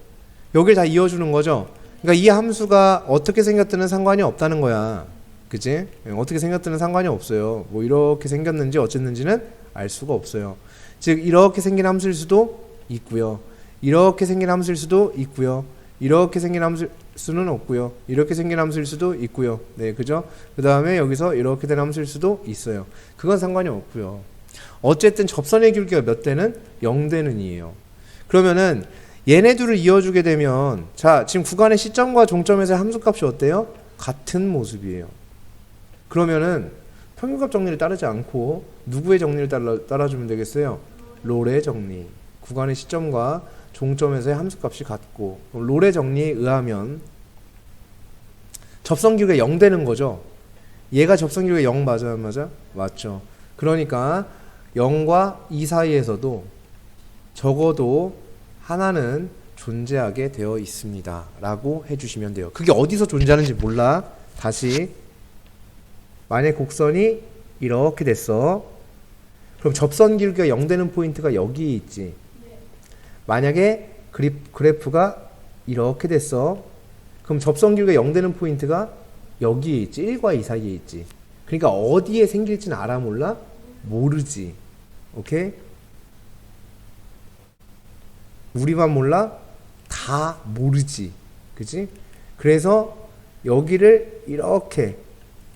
여기를 다 이어주는 거죠. 그러니까 이 함수가 어떻게 생겼든 상관이 없다는 거야. 그치? 어떻게 생겼든 상관이 없어요. 뭐 이렇게 생겼는지 어쨌는지는 알 수가 없어요. 즉 이렇게 생긴 함수일 수도 있고요. 이렇게 생긴 함수일 수도 있고요. 이렇게 생긴 함수일 수는 없고요. 이렇게 생긴 함수일 수도 있고요. 네, 그죠? 그 다음에 여기서 이렇게 된 함수일 수도 있어요. 그건 상관이 없고요. 어쨌든 접선의 기울기가 몇 대는? 0대는 이에요. 그러면은 얘네 둘을 이어주게 되면, 자, 지금 구간의 시점과 종점에서의 함수값이 어때요? 같은 모습이에요. 그러면은 평균값 정리를 따르지 않고 누구의 정리를 따라주면 되겠어요? 롤의 정리. 구간의 시점과 종점에서의 함수값이 같고, 롤의 정리에 의하면 접선기울기가 0 되는 거죠. 얘가 접선기울기가 0 맞아요, 안 맞아? 맞죠. 그러니까 0과 2 사이에서도 적어도 하나는 존재하게 되어 있습니다 라고 해주시면 돼요. 그게 어디서 존재하는지 몰라. 다시, 만약 곡선이 이렇게 됐어. 그럼 접선 기울기가 0 되는 포인트가 여기에 있지. 만약에 그래프가 이렇게 됐어. 그럼 접선 기울기가 0 되는 포인트가 여기에 있지. 1과 2 사이에 있지. 그러니까 어디에 생길지는 알아 몰라? 모르지. 오케이? 우리만 몰라? 다 모르지. 그치? 그래서 여기를 이렇게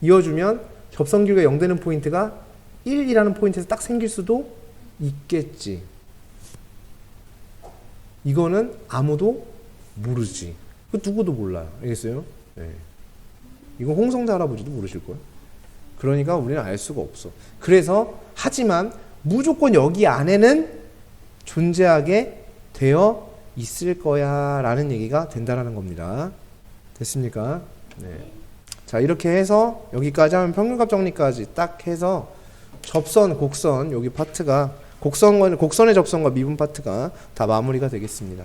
이어주면 접선 기울기가 0 되는 포인트가 1이라는 포인트에서 딱 생길 수도 있겠지. 이거는 아무도 모르지. 누구도 몰라요. 알겠어요? 네. 이건 홍성대 할아버지도 모르실걸. 그러니까 우리는 알 수가 없어. 그래서 하지만 무조건 여기 안에는 존재하게 되어 있을 거야 라는 얘기가 된다라는 겁니다. 됐습니까? 네. 자, 이렇게 해서 여기까지 하면 평균값 정리까지 딱 해서 접선, 곡선 여기 파트가 곡선의 접선과 미분 파트가 다 마무리가 되겠습니다.